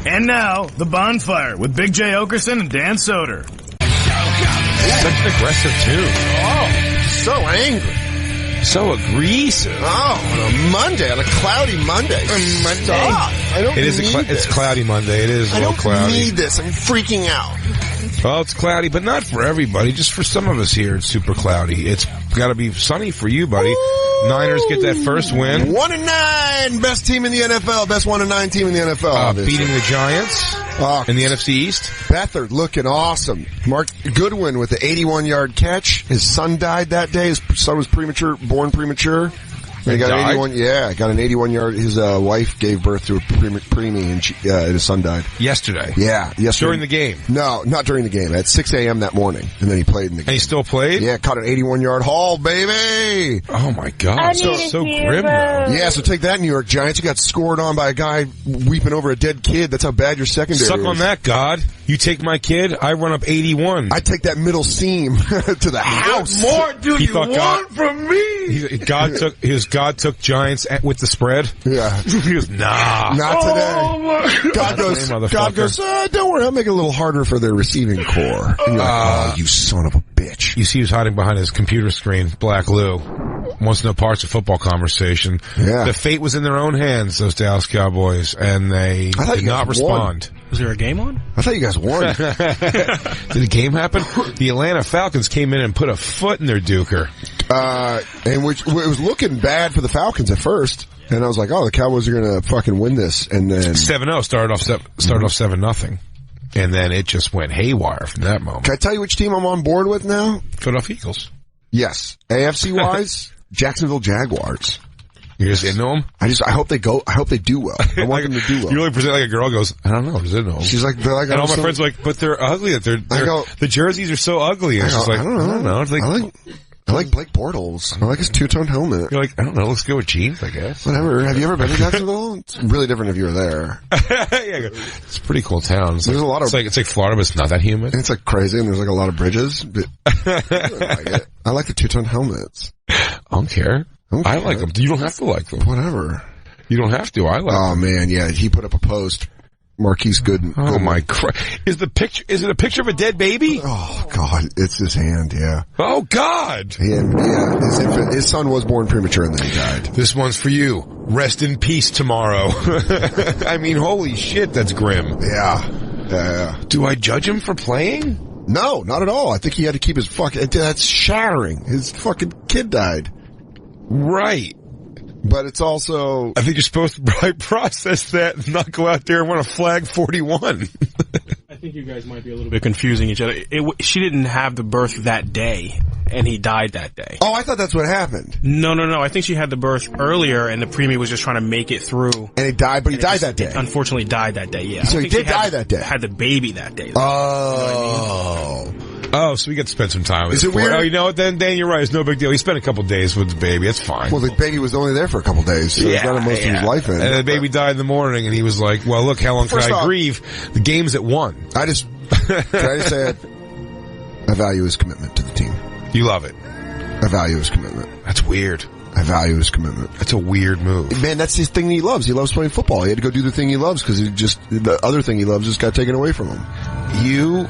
And now, the Bonfire with Big J. Oakerson and Dan Soder. Such an aggressive tune. Oh, so angry. So aggressive. Oh, on a Monday, on a cloudy Monday. Stop. I don't need this. It's cloudy Monday. It is a little cloudy. I don't need this. I'm freaking out. Well, it's cloudy, but not for everybody. Just for some of us here, it's super cloudy. It's got to be sunny for you, buddy. Ooh. Niners get that first win. 1-9, best team in the NFL, best 1-9 team in the NFL. Beating the Giants in the NFC East. Beathard looking awesome. Mark Goodwin with the 81-yard catch. His son died that day. His son was born premature. He got an 81. Yeah, got an 81-yard. His wife gave birth to a preemie, and his son died yesterday. Yeah, yesterday during the game. No, not during the game. At 6 a.m. that morning, and then he played in the game. And he still played. Yeah, caught an 81-yard haul, baby. Oh my God, so grim. Though. Yeah, so take that, New York Giants. You got scored on by a guy weeping over a dead kid. That's how bad your secondary Suck is. on that, God. You take my kid, I run up 81. I take that middle seam to the house. What more do you want from me? God took Giants with the spread. Yeah. He goes, nah. Not today. God goes, don't worry, I'll make it a little harder for their receiving core. And you're like, you son of a bitch. You see who's hiding behind his computer screen, Black Lou. Wants no parts of football conversation. Yeah. The fate was in their own hands, those Dallas Cowboys, and they did not respond. Was there a game on? I thought you guys won. Did the game happen? The Atlanta Falcons came in and put a foot in their duker. And it was looking bad for the Falcons at first. And I was like, oh, the Cowboys are going to fucking win this. And then 7-0 started off 7-0. And then it just went haywire from that moment. Can I tell you which team I'm on board with now? Philadelphia Eagles. Yes. AFC-wise, Jacksonville Jaguars. You're just into them? I hope they do well. I want them to do well. You really present like a girl goes, I don't know, does it know? She's like, and all my friends are like, but they're ugly. The jerseys are so ugly. And she's like, I don't know. It's like, I like Blake Bortles. I like his two-tone helmet. You're like, I don't know, looks good with jeans, I guess. Whatever. Have you ever been to Jacksonville? It's really different if you were there. Yeah, it's a pretty cool town. It's like Florida, but it's not that humid. And it's like crazy, and there's like a lot of bridges. But I like the two-tone helmets. I don't care. I like them. You don't have to like them. Whatever. You don't have to. I like them. Oh man, yeah. He put up a post. Marquise Gooden. Oh my Christ. Is it a picture of a dead baby? Oh God. It's his hand, yeah. Oh God. Yeah. His son was born premature and then he died. This one's for you. Rest in peace tomorrow. I mean, holy shit, that's grim. Yeah. Do I judge him for playing? No, not at all. I think he had to keep his that's shattering. His fucking kid died. Right. But it's also... I think you're supposed to process that and not go out there and want to flag 41. I think you guys might be a little bit confusing each other. She didn't have the birth that day, and he died that day. Oh, I thought that's what happened. No. I think she had the birth earlier, and the preemie was just trying to make it through. And he died, but he died that day. Unfortunately died that day, yeah. So he did die that day. Had the baby that day. Oh. You know what I mean? Oh, so we get to spend some time with Is it weird? Oh, you know what, then, Dan, you're right. It's no big deal. He spent a couple days with the baby. It's fine. Well, the baby was only there for a couple days, so he's got most of his life in. And the baby died in the morning, and he was like, well, look, how long can I grieve? The game's at 1. Can I just say it? I value his commitment to the team. You love it. I value his commitment. That's weird. I value his commitment. That's a weird move. Man, that's his thing he loves. He loves playing football. He had to go do the thing he loves because the other thing he loves just got taken away from him. You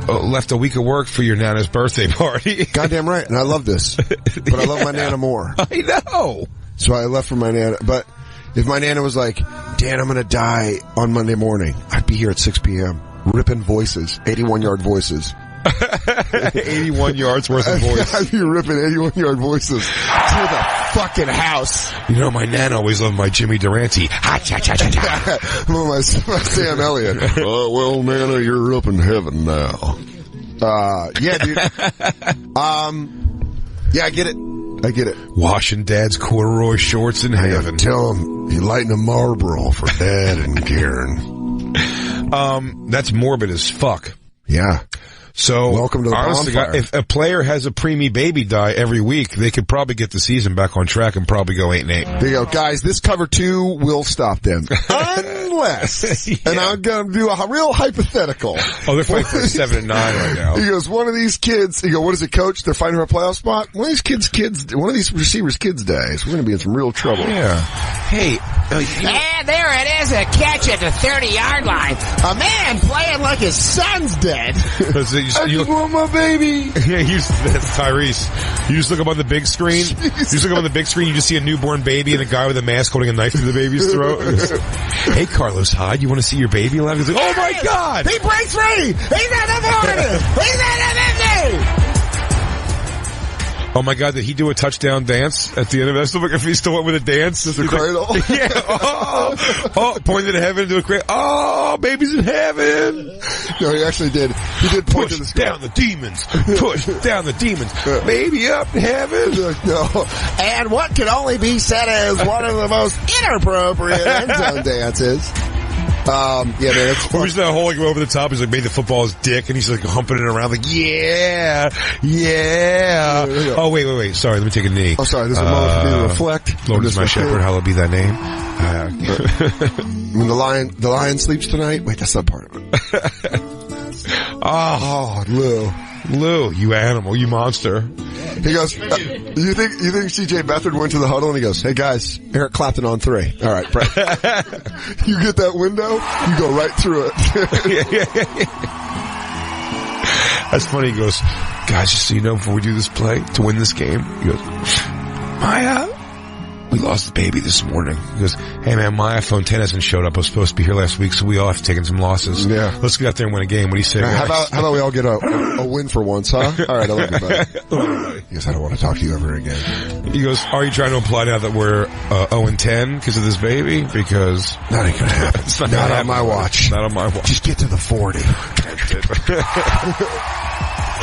left a week of work for your Nana's birthday party. Goddamn right. And I love this. But I love my Nana more. I know. So I left for my Nana. But if my Nana was like, Dan, I'm going to die on Monday morning, I'd be here at 6 p.m. ripping voices, 81-yard voices. 81 yards worth of voice. I'd be ripping 81-yard voices to the fucking house. You know, my Nana always loved my Jimmy Durante. My Sam Elliott. Well, Nana, you're up in heaven now. Yeah, dude. Yeah, I get it. Washing Dad's corduroy shorts in heaven. Tell him he lighting a Marlboro for Dad and Karen. That's morbid as fuck. Yeah. So, welcome to the honestly, Bonfire. if a player has a preemie baby die every week, they could probably get the season back on track and probably go 8-8. There you go. Guys, this cover 2 will stop them. Unless, and I'm going to do a real hypothetical. Oh, they're fighting for 7-9 right now. He goes, one of these kids, what is it, coach? They're fighting for a playoff spot? One of these receivers' kids dies. We're going to be in some real trouble. Yeah. Hey, And there it is, a catch at the 30-yard line. A man playing like his son's dead. I just want my baby. Yeah, that's Tyrese. You just look up on the big screen. You just see a newborn baby and a guy with a mask holding a knife to the baby's throat. Hey, Carlos Hyde, you want to see your baby alive? He's like, oh my God! He breaks free! He's at the 40! He's at the 50! Oh my God, did he do a touchdown dance at the end of it? If he still went with a dance. The cradle? Yeah. Oh, pointed to heaven to a cradle. Oh, baby's in heaven. No, he actually did. He did point to the sky. Down the demons. Push down the demons. Baby up in heaven. No. And what can only be said as one of the most inappropriate end zone dances. Yeah, man, it's fun. Who's that holding him over the top? He's like, made the football his dick, and he's like humping it around like, yeah. Oh, wait. Sorry, let me take a knee. Oh, sorry, this is a moment for me to reflect. Lord is my shepherd, hallowed be thy name. When the lion sleeps tonight. Wait, that's not part of it. Oh, Lou, you animal, you monster. He goes, you think CJ Beathard went to the huddle and he goes, hey guys, Eric Clapton on 3. All right, Brett. You get that window, you go right through it. That's funny. He goes, guys, just so you know, before we do this play, to win this game, he goes, Maya, we lost the baby this morning. He goes, hey man, my iPhone 10 hasn't showed up. I was supposed to be here last week, so we all have taken some losses. Yeah. Let's get out there and win a game. What do you say? How about we all get a win for once, huh? All right, I love you, buddy. He goes, I don't want to talk to you ever again. He goes, are you trying to imply now that we're 0-10 because of this baby? Because not even gonna happen. It's not on my watch. Not on my watch. Just get to the 40.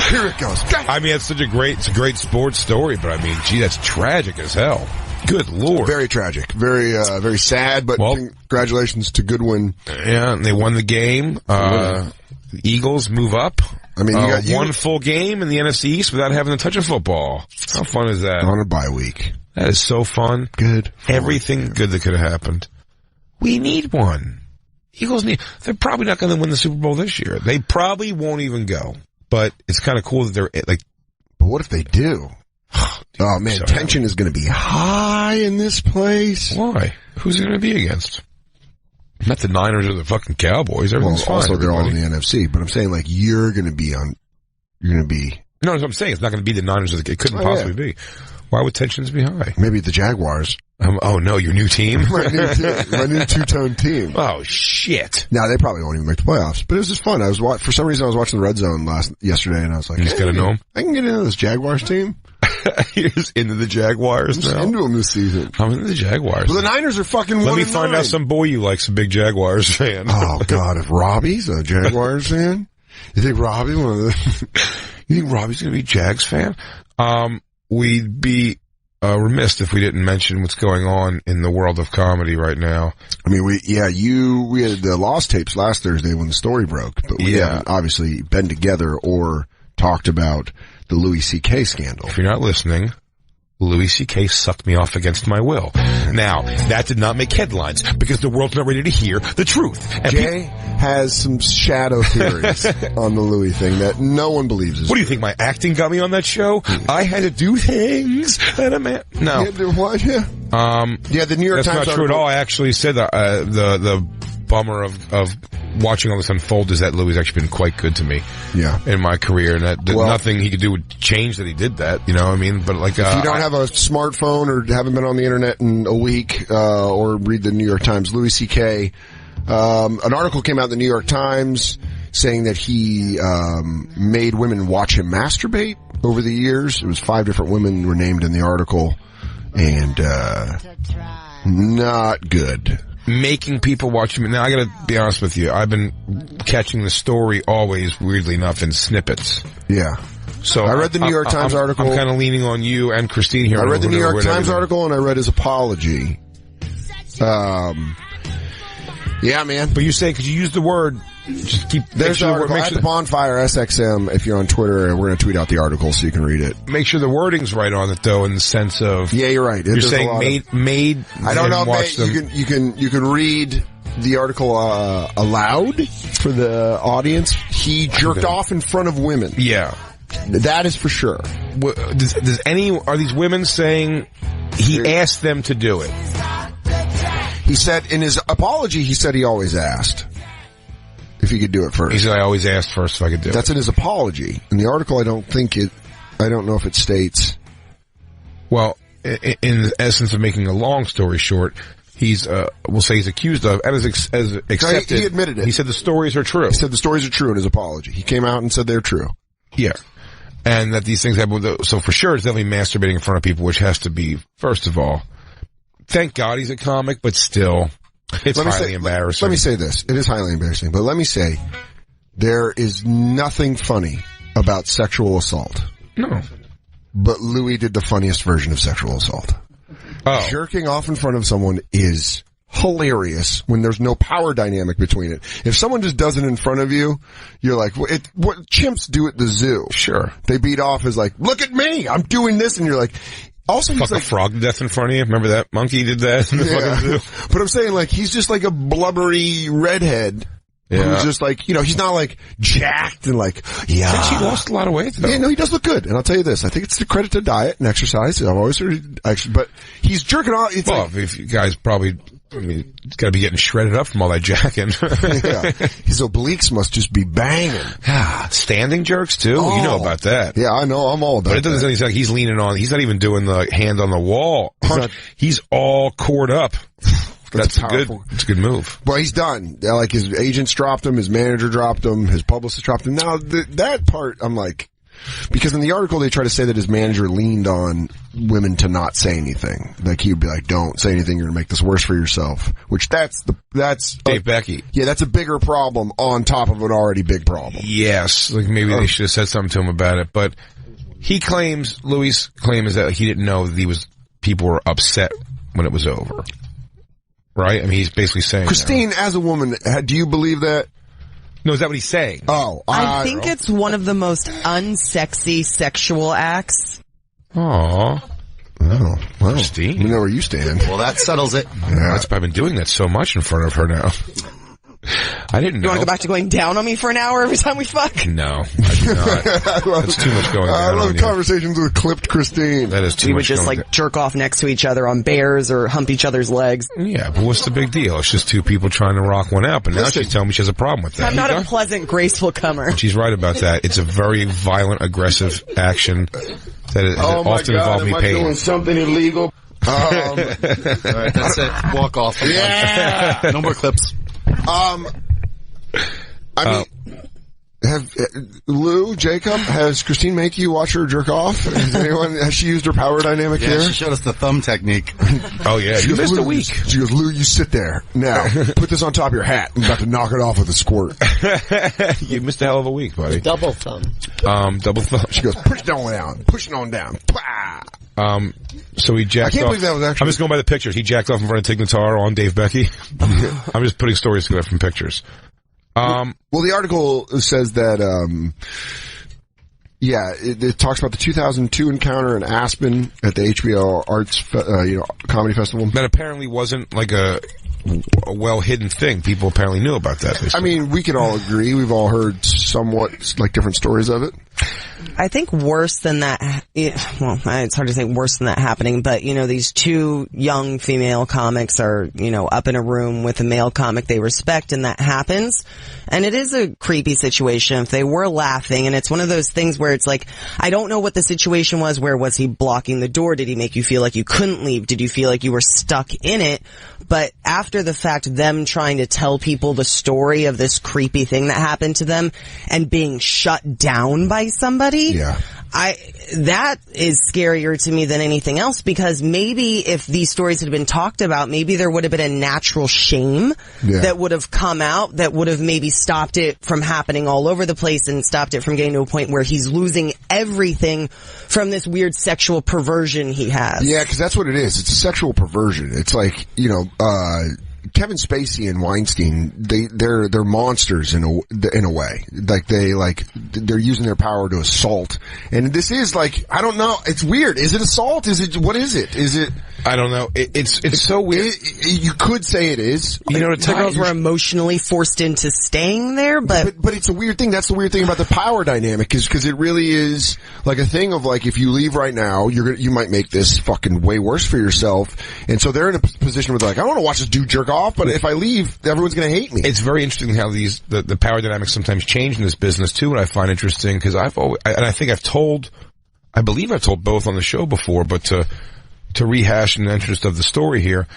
Here it goes. I mean, it's a great sports story, but I mean, gee, that's tragic as hell. Good Lord. Very tragic. Very sad, but congratulations to Goodwin. Yeah, and they won the game. The Eagles move up. I mean, you got one full game in the NFC East without having to touch a football. How fun is that? On a bye week. That is so fun. Good. Everything good that could have happened. We need one. Eagles they're probably not going to win the Super Bowl this year. They probably won't even go. But it's kind of cool that they're like. But what if they do? Dude, oh man, tension is going to be high in this place. Why? Who's it going to be against? Not the Niners or the fucking Cowboys. Everything's fine. Also, they're all in the NFC. But I'm saying, like, you're going to be. No, that's what I'm saying. It's not going to be the Niners. It couldn't possibly be. Why would tensions be high? Maybe the Jaguars. Oh no, your new team? my new two-tone team. Oh shit! Now they probably won't even make the playoffs. But it was just fun. For some reason I was watching the Red Zone yesterday, and I was like, you just gotta know them. I can get into this Jaguars team. You're just into the Jaguars now. I'm into them this season. I'm into the Jaguars. Well, the Niners are fucking 1-9. Let me find out some boy you like's a big Jaguars fan. Oh God, if Robbie's a Jaguars fan, you think Robbie's gonna be a Jags fan? We'd be remiss if we didn't mention what's going on in the world of comedy right now. I mean, we had the Lost tapes last Thursday when the story broke, but we haven't obviously been together or talked about the Louis C.K. scandal. If you're not listening, Louis C.K. sucked me off against my will. Now, that did not make headlines because the world's not ready to hear the truth. And Jay has some shadow theories on the Louis thing that no one believes is What do you think, my acting got me on that show? I had to do things that a man... No. You had to what? Yeah. The New York Times That's not true at all. I actually said that the bummer of watching all this unfold is that Louis actually been quite good to me. Yeah. In my career, and that nothing he could do would change that he did that, you know what I mean? But like, if you don't have a smartphone or haven't been on the internet in a week, or read the New York Times, Louis C.K., an article came out in the New York Times saying that he, made women watch him masturbate over the years. It was 5 different women were named in the article, and, not good. Making people watch him. Now, I gotta be honest with you. I've been catching the story always, weirdly enough, in snippets. Yeah. So I read the New York Times article. I'm kind of leaning on you and Christine here. I read the New York Times article and I read his apology. Yeah, man. But you say, could you use the word... Just keep. There's an article at the Bonfire SXM. If you're on Twitter, we're going to tweet out the article so you can read it. Make sure the wording's right on it, though, in the sense of. Yeah, you're right. You're saying made. I don't know. You can read the article aloud for the audience. He jerked off in front of women. Yeah, that is for sure. Are these women saying he asked them to do it? He said in his apology, he said he always asked if he could do it first. He said, I always asked first if I could do it. That's in his apology. In the article, I don't know if it states. Well, in the essence of making a long story short, he's accused of, and as accepted. He admitted it. He said the stories are true. He said the stories are true in his apology. He came out and said they're true. Yeah. And that these things happen. So for sure, it's definitely masturbating in front of people, which has to be, first of all, thank God he's a comic, but still, it's highly embarrassing. Let me say this. It is highly embarrassing, but let me say, there is nothing funny about sexual assault. No. But Louis did the funniest version of sexual assault. Oh. Jerking off in front of someone is hilarious when there's no power dynamic between it. If someone just does it in front of you, you're like, what chimps do at the zoo. Sure. They beat off as like, look at me, I'm doing this, and you're like, also he's like a frog to death in front of you. Remember that monkey did that in the fucking zoo? But I'm saying like, he's just like a blubbery redhead. Yeah. Who's just like, he's not like jacked and like, yeah. I think she lost a lot of weight though. Yeah, no, he does look good. And I'll tell you this, I think it's the credit to diet and exercise. I've always heard, but he's jerking off. It's if you guys probably, he's gotta be getting shredded up from all that jacking. Yeah. His obliques must just be banging. Standing jerks too? Oh. You know about that. Yeah, I know. I'm all about that. But it doesn't sound like he's leaning on, he's not even doing the hand on the wall. He's all cored up. That's powerful. It's a good move. Well, he's done. Like his agents dropped him, his manager dropped him, his publicist dropped him. Now that part, I'm like, because in the article they try to say that his manager leaned on women to not say anything. Like he would be like, "Don't say anything. You're gonna make this worse for yourself." Which that's Dave Becky. Yeah, that's a bigger problem on top of an already big problem. Yes, like maybe they should have said something to him about it. But Louis' claim is that he didn't know that people were upset when it was over. Right? I mean, he's basically saying Christine, as a woman, do you believe that? No, is that what he's saying? Oh, I think it's one of the most unsexy sexual acts. Aww. Oh, well, Christine. We know where you stand. Well, that settles it. Yeah. I've been doing that so much in front of her now. I didn't know. You want to go back to going down on me for an hour every time we fuck? No, I do not. That's too much going on. I love conversations with clipped Christine. That is too much. We would just like jerk off next to each other on bears or hump each other's legs. Yeah, but what's the big deal? It's just two people trying to rock one out, but now she's telling me she has a problem with that. I'm not a pleasant, graceful comer. She's right about that. It's a very violent, aggressive action that has often involved me pain. Doing something illegal? All right, that's it. Walk off. Yeah. No more clips. I mean, Jacob, has Christine make you watch her jerk off? Has she used her power dynamic here? Yeah, she showed us the thumb technique. Oh yeah, you missed a week. She goes, Lou, you sit there. Now, put this on top of your hat. I'm about to knock it off with a squirt. You missed a hell of a week, buddy. Double thumb. Double thumb. She goes, push it on down. Push it on down. So he jacked off. I can't believe that was actually... I'm just going by the pictures. He jacked off in front of Tig Notaro on Dave Becky. I'm just putting stories together from pictures. Well, the article says that, it talks about the 2002 encounter in Aspen at the HBO Arts, Comedy Festival. That apparently wasn't like a well-hidden thing. People apparently knew about that. I mean, we can all agree. We've all heard somewhat, like, different stories of it. I think worse than that, it's hard to say worse than that happening, but, these two young female comics are, up in a room with a male comic they respect, and that happens. And it is a creepy situation if they were laughing, and it's one of those things where it's like, I don't know what the situation was. Where was he blocking the door? Did he make you feel like you couldn't leave? Did you feel like you were stuck in it? But after the fact, them trying to tell people the story of this creepy thing that happened to them and being shut down by somebody. Yeah. That is scarier to me than anything else, because maybe if these stories had been talked about, maybe there would have been a natural shame that would have come out, that would have maybe stopped it from happening all over the place and stopped it from getting to a point where he's losing everything from this weird sexual perversion he has. Yeah, because that's what it is. It's a sexual perversion. It's like, Kevin Spacey and Weinstein, they're monsters in a way. Like they're using their power to assault. And this is like, I don't know. It's weird. Is it assault? What is it? Is it? I don't know. It's so weird. You could say it is. You know, the girls were emotionally forced into staying there, but it's a weird thing. That's the weird thing about the power dynamic, because it really is like a thing of like, if you leave right now, you might make this fucking way worse for yourself. And so they're in a position where they're like, I don't want to watch this dude jerk off, but if I leave, everyone's going to hate me. It's very interesting how the power dynamics sometimes change in this business too. What I find interesting, because I believe I've told both on the show before, but to rehash in the interest of the story here,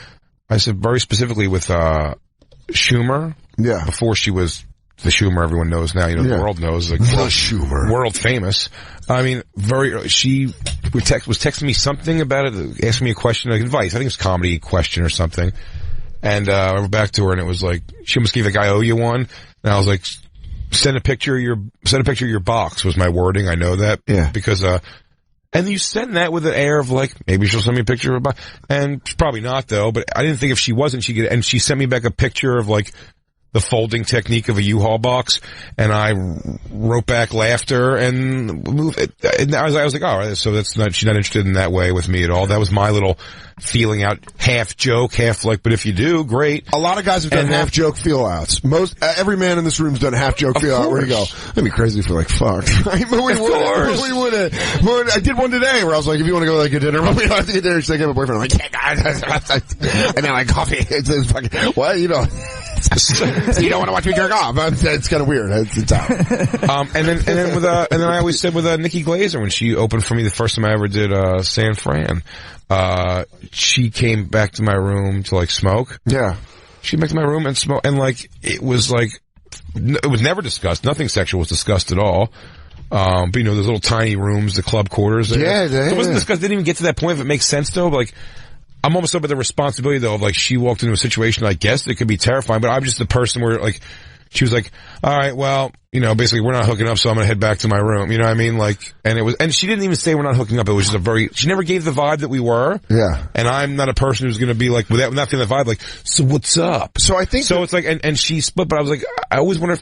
I said very specifically with Schumer. Yeah. Before she was the Schumer everyone knows now, the world knows. Like, Schumer. World famous. I mean, she was texting me something about it, asking me a question, like advice. I think it was a comedy question or something. And I went back to her and it was like, she almost gave the guy, owe you one. And I was like, send a picture of your box was my wording. I know that. Yeah. Because, and you send that with an air of like, maybe she'll send me a picture of her box. And probably not though, but I didn't think if she wasn't, she'd get it. And she sent me back a picture of like, the folding technique of a U-Haul box, and I wrote back laughter and moved it. And I was like, all right, so she's not interested in that way with me at all. That was my little feeling out, half joke, half like, but if you do, great. A lot of guys have done half joke feel outs. Every man in this room's done a half joke feel out where you go, that'd be crazy if you're like, fuck. Right? But we would have. I did one today where I was like, if you want to go like get dinner, we don't have to get dinner. She's like, I have a boyfriend. I'm like, and then like coffee. It's fucking, what? You know. You don't want to watch me jerk off. It's kind of weird. It's out. And then I always said with Nikki Glaser when she opened for me the first time I ever did San Fran, she came back to my room to like smoke. Yeah, she came back to my room and smoke, and like it was never discussed. Nothing sexual was discussed at all. But those little tiny rooms, the club quarters. Yeah, so it wasn't discussed. Didn't even get to that point. If it makes sense though, but like. I'm almost up with the responsibility though of like she walked into a situation, I guess that could be terrifying, but I'm just the person where like she was like, all right, well, basically we're not hooking up, so I'm gonna head back to my room. You know what I mean? Like, and she didn't even say we're not hooking up. It was just she never gave the vibe that we were. Yeah. And I'm not a person who's gonna be like, without not feeling the vibe, like, so what's up? So I think it's like, and she split, but I was like, I always wonder if,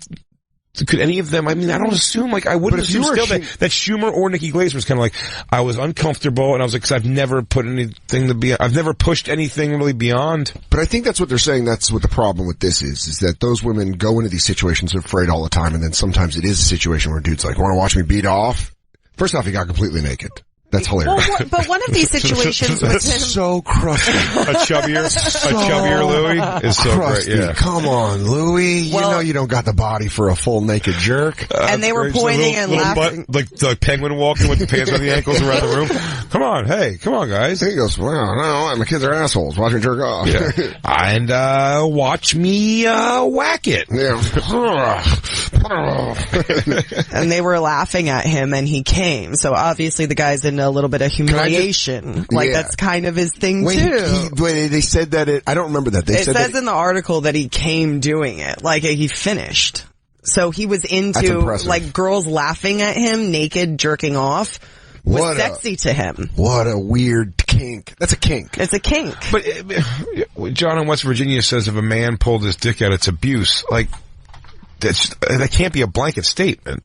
could any of them, I mean, I don't assume, like, I wouldn't assume still that Schumer or Nikki Glaser was kind of like, I was uncomfortable, and I was like, cause I've never pushed anything really beyond. But I think that's what they're saying, that's what the problem with this is that those women go into these situations afraid all the time, and then sometimes it is a situation where a dude's like, wanna watch me beat off? First off, he got completely naked. That's hilarious. Well, but one of these situations with him, so crusty. A chubbier Louis is so crusty. Great. Yeah. Come on, Louis. Well, you don't got the body for a full naked jerk. And they were pointing and laughing. Like penguin walking with the pants on the ankles around the room. Come on, guys. He goes, well, no, my kids are assholes. Watch me jerk off. Yeah. And watch me whack it. Yeah. And they were laughing at him, and he came. So obviously the guy's in a little bit of humiliation. That's kind of his thing too. They said that I don't remember that. It says in the article that he came doing it. Like he finished. So he was into like girls laughing at him naked jerking off was sexy to him. What a weird kink. That's a kink. It's a kink. But John in West Virginia says if a man pulled his dick out, it's abuse. Like that can't be a blanket statement.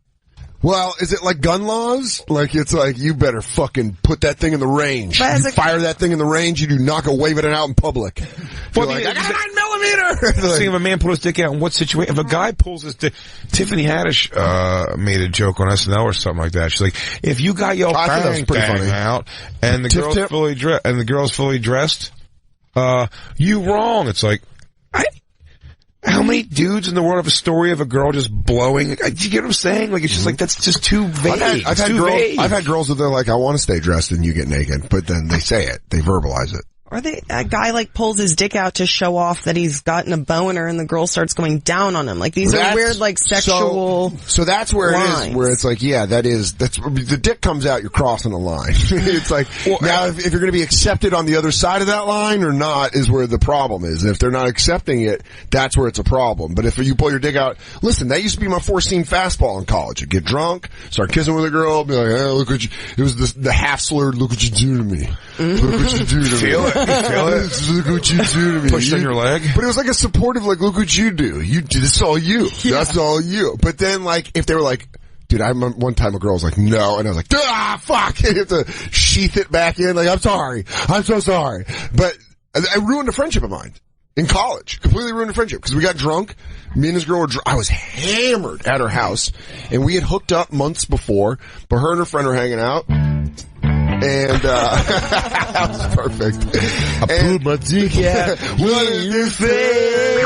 Well, is it like gun laws? Like, it's like, you better fucking put that thing in the range. You fire that thing in the range, you do not go waving it out in public. Well, I got a 9mm! Seeing if a man pull his dick out in what situation? If a guy pulls his dick, Tiffany Haddish, made a joke on SNL or something like that. She's like, if you got your bang out, and the girl's fully dressed, you wrong. It's like, how many dudes in the world have a story of a girl just blowing? Do you get what I'm saying? Like, it's just like, that's just too vague. I've had girls that they're like, I want to stay dressed and you get naked, but then they say it. They verbalize it. Or a guy like pulls his dick out to show off that he's gotten a boner and the girl starts going down on him. Like these are weird like sexual So that's where lines. It is, where it's like, yeah, that's the dick comes out, you're crossing a line. It's like, now if you're gonna be accepted on the other side of that line or not is where the problem is. And if they're not accepting it, that's where it's a problem. But if you pull your dick out, listen, that used to be my 4-seam fastball in college. You'd get drunk, start kissing with a girl, be like, hey, look what you, it was the half slurred, look what you do to me. Look what you do to me. feel it? Look what you do to me. Pushed on your leg? But it was like a supportive, like, look what you do. This is all you. Yeah. That's all you. But then, like, if they were like, dude, I remember one time a girl was like, no, and I was like, fuck. You have to sheath it back in. Like, I'm sorry. I'm so sorry. But I ruined a friendship of mine. In college. Completely ruined a friendship. Because we got drunk. Me and this girl were I was hammered at her house. And we had hooked up months before. But her and her friend were hanging out. And, that was perfect. I pulled my dick out. What in your face?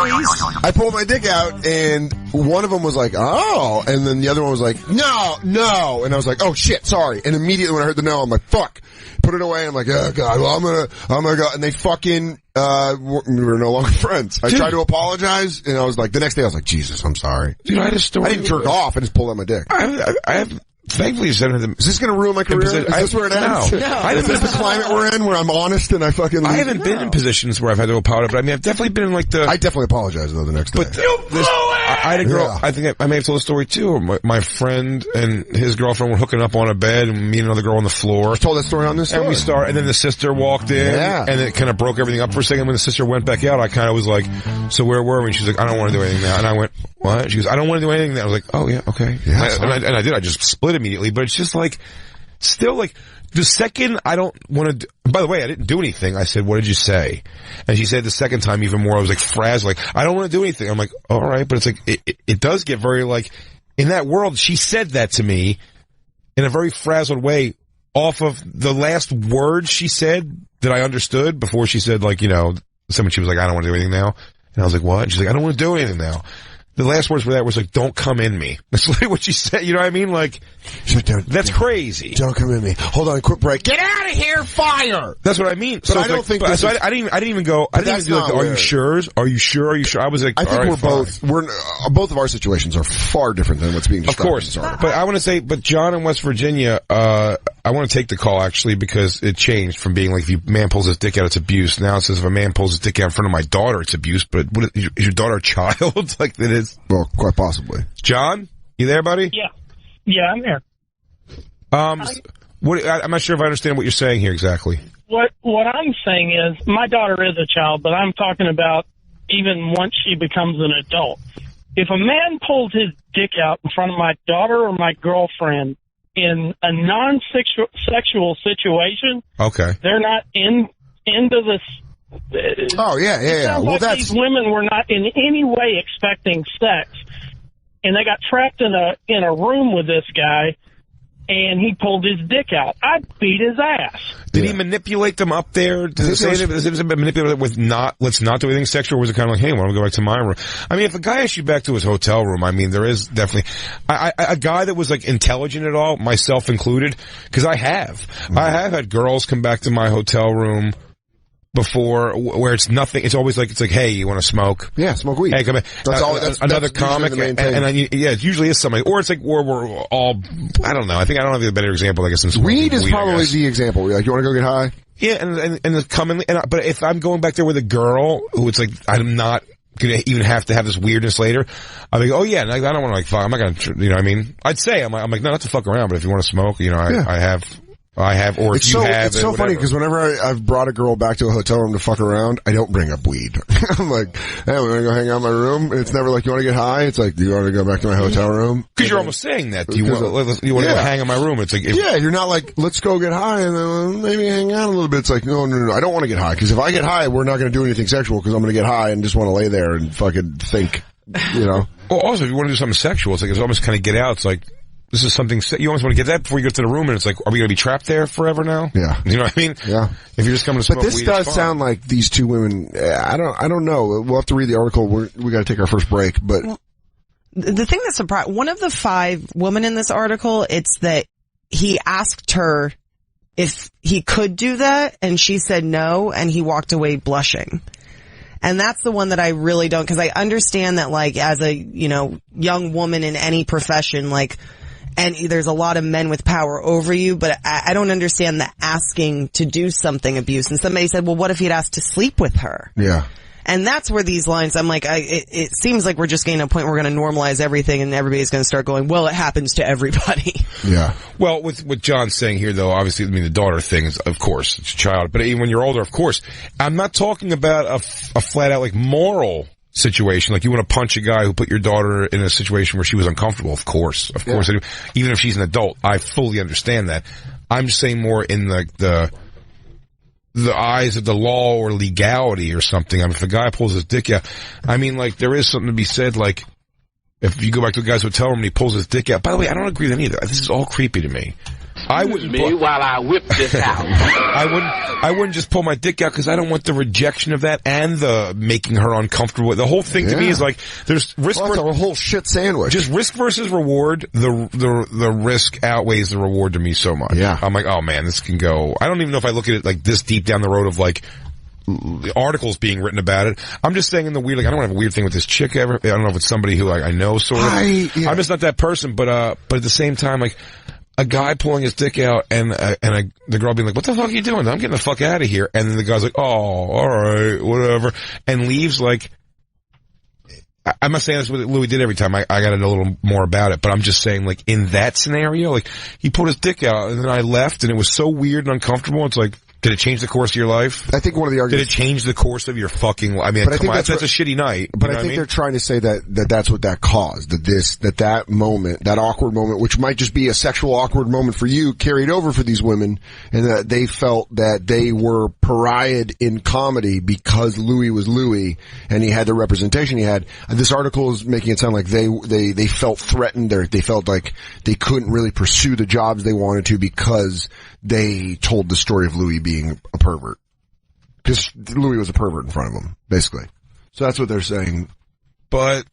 I pulled my dick out and one of them was like, oh. And then the other one was like, no. And I was like, oh shit, sorry. And immediately when I heard the no, I'm like, fuck. Put it away. I'm like, oh god, well I'm gonna go. And they fucking, we were no longer friends. I tried to apologize and I was like, the next day I was like, Jesus, I'm sorry. Dude, I had a story. I didn't jerk off. I just pulled out my dick. I have, thankfully, is this going to ruin my career? Is this where it ends? No. Is this the climate we're in where I'm honest and I fucking leave? I haven't been in positions where I've had to apologize, but I mean, I've definitely been in like the... I definitely apologize though the next day. But I had a girl, I think I may have told the story too. My friend and his girlfriend were hooking up on a bed and me and another girl on the floor. I told that story on this story. And then the sister walked in and it kind of broke everything up for a second. When the sister went back out, I kind of was like, so where were we? And she's like, I don't want to do anything now. And I went, what? She goes, I don't want to do anything now. I was like, oh yeah, okay. Yeah, and I did. I just split immediately, but it's just like, still like, the second I don't want to, by the way, I didn't do anything. I said, what did you say? And she said the second time even more, I was like frazzled, like, I don't want to do anything. I'm like, all right, but it's like, it does get very like, in that world, she said that to me in a very frazzled way off of the last words she said that I understood before she said like, you know, someone, she was like, I don't want to do anything now. And I was like, what? And she's like, I don't want to do anything now. The last words for that was like, don't come in me. That's like what she said, you know what I mean? Like, that's crazy. Don't come in me. Hold on, quick break. Get out of here, fire! That's what I mean. But so I don't think I didn't even go, I didn't even do like, are you sure? Are you sure? Are you sure? I was like, I think both of our situations are far different than what's being described. Of course. But I want to say, but John in West Virginia, I want to take the call actually because it changed from being like if a man pulls his dick out, it's abuse. Now it says if a man pulls his dick out in front of my daughter, it's abuse. But is your daughter a child? Like it is. Well, quite possibly. John, you there, buddy? Yeah, I'm here. I'm not sure if I understand what you're saying here exactly. What I'm saying is my daughter is a child, but I'm talking about even once she becomes an adult. If a man pulls his dick out in front of my daughter or my girlfriend in a non-sexual situation, okay, they're not into this. Oh yeah. Well, these women were not in any way expecting sex, and they got trapped in a room with this guy, and he pulled his dick out. I'd beat his ass. Did he manipulate them up there? Does it manipulate with let's not do anything sexual, or was it kind of like, hey, why don't we go back to my room? I mean, if a guy asks you back to his hotel room, I mean, there is definitely a guy that was like intelligent at all, myself included, because I have had girls come back to my hotel room before where it's nothing. It's always like, it's like, hey, you want to smoke? Yeah, smoke weed. Hey, come in. That's another comic. It usually is something. Or it's like, or we're all, I don't know. I don't have a better example, I guess. Weed is probably the example. Like, you want to go get high? Yeah, and commonly, but if I'm going back there with a girl who it's like, I'm not gonna even have to have this weirdness later, I'll be like, oh yeah, like, I don't want to like fuck, I'm not gonna, you know what I mean? I'd say, I'm like, no, not to fuck around, but if you want to smoke, you know, I have, or if you have. It's so funny because whenever I've brought a girl back to a hotel room to fuck around, I don't bring up weed. I'm like, hey, we're gonna go hang out in my room. And it's never like, you want to get high? It's like, do you want to go back to my hotel room? Because you're almost saying that. Do you want to go hang in my room? It's like, you're not like, let's go get high and then maybe hang out a little bit. It's like, no, I don't want to get high because if I get high, we're not going to do anything sexual because I'm going to get high and just want to lay there and fucking think, you know. Well, also, if you want to do something sexual, it's like, it's almost kind of get out. It's like, this is something, you almost want to get that before you get to the room, and it's like, are we going to be trapped there forever now? Yeah. You know what I mean? Yeah. If you're just coming to smoke weed, but this does sound like these two women, I don't know. We'll have to read the article. We got to take our first break, but. Well, the thing that surprised, one of the 5 women in this article, it's that he asked her if he could do that, and she said no, and he walked away blushing. And that's the one that I really don't, because I understand that, like, as a, you know, young woman in any profession, like, and there's a lot of men with power over you, but I don't understand the asking to do something abuse. And somebody said, well, what if he'd asked to sleep with her? Yeah. And that's where these lines, I'm like, it seems like we're just getting to a point where we're going to normalize everything and everybody's going to start going, well, it happens to everybody. Yeah. Well, with what John's saying here, though, obviously, I mean, the daughter thing is, of course, it's a child. But even when you're older, of course, I'm not talking about a flat out, like, moral situation. Like, you want to punch a guy who put your daughter in a situation where she was uncomfortable. Of course. Yeah. Even if she's an adult, I fully understand that. I'm just saying more in the eyes of the law or legality or something. I mean, if a guy pulls his dick out, I mean, like, there is something to be said, like, if you go back to the guy's hotel room and he pulls his dick out. By the way, I don't agree with any of that. This is all creepy to me. I wouldn't while I whip this out. I wouldn't just pull my dick out because I don't want the rejection of that and the making her uncomfortable. The whole thing to me is like there's risk. Well, that's a whole shit sandwich. Just risk versus reward. The risk outweighs the reward to me so much. Yeah. I'm like, oh man, this can go. I don't even know if I look at it like this deep down the road of like articles being written about it. I'm just saying in the weird, like I don't have a weird thing with this chick ever. I don't know if it's somebody who I know sort of. I'm just not that person. But at the same time, like. A guy pulling his dick out and the girl being like, what the fuck are you doing? I'm getting the fuck out of here. And then the guy's like, oh, alright, whatever. And leaves like, I'm not saying that's what Louis did every time. I got to know a little more about it, but I'm just saying like in that scenario, like he pulled his dick out and then I left and it was so weird and uncomfortable. It's like, did it change the course of your life? I think one of the arguments... Did it change the course of your fucking life? I mean, come on, that's a shitty night. But I think they're trying to say that's what that caused. That moment, that awkward moment, which might just be a sexual awkward moment for you, carried over for these women, and that they felt that they were pariahed in comedy because Louis was Louis, and he had the representation he had. This article is making it sound like they felt threatened, or they felt like they couldn't really pursue the jobs they wanted to because they told the story of Louis being a pervert. Because Louis was a pervert in front of him, basically. So that's what they're saying. But,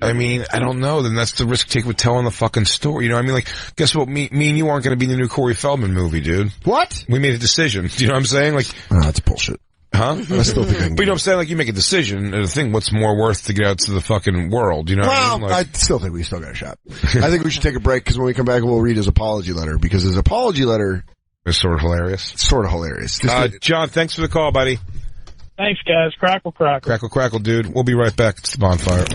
I mean, I don't know. Then that's the risk take with telling the fucking story. You know what I mean? Like, guess what? Me and you aren't going to be in the new Corey Feldman movie, dude. What? We made a decision. Do you know what I'm saying? Like, that's bullshit. Huh? I still think I can. But you know what I'm saying? Like, you make a decision, and the thing, what's more worth to get out to the fucking world? You know what I mean? Like, I still think we still got a shot. I think we should take a break, because when we come back, we'll read his apology letter, because his apology letter is sort of hilarious. John, thanks for the call, buddy. Thanks, guys. Crackle, crackle. Crackle, crackle, dude. We'll be right back. It's the Bonfire.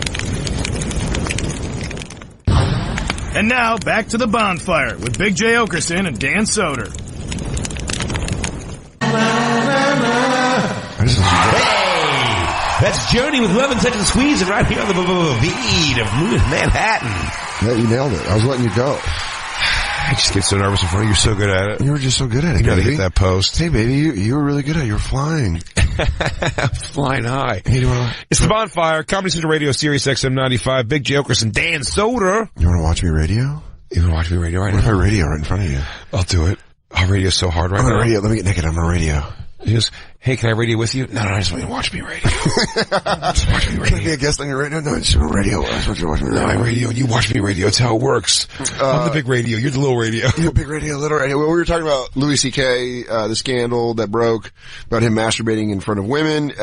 And now, back to the Bonfire with Big J. Oakerson and Dan Soder. Hey! That's Journey with Love and Touch and Squeeze, and right here on the beat of Manhattan. Yeah, you nailed it. I was letting you go. I just get so nervous in front of you. You're so good at it. You were just so good at it, You gotta hit that post. Hey, baby, you were really good at it. You were flying. Flying high. It's the Bonfire, Comedy Central Radio, Sirius XM 95. Big J. Oakerson, Dan Soder. You want to watch me radio? You want to watch me radio right now? What if I radio right in front of you? I'll do it. Our radio's so hard right now. I'm on radio. Let me get naked. I'm on radio. He goes, hey, can I radio with you? No, I just want you to watch me radio. Just watch me radio. Can I be a guest on your radio? No, it's radio. I just want you to watch me radio. No, I radio and you watch me radio. That's how it works. I'm the big radio. You're the little radio. You're the big radio, little radio. Well, we were talking about Louis C.K., the scandal that broke about him masturbating in front of women. It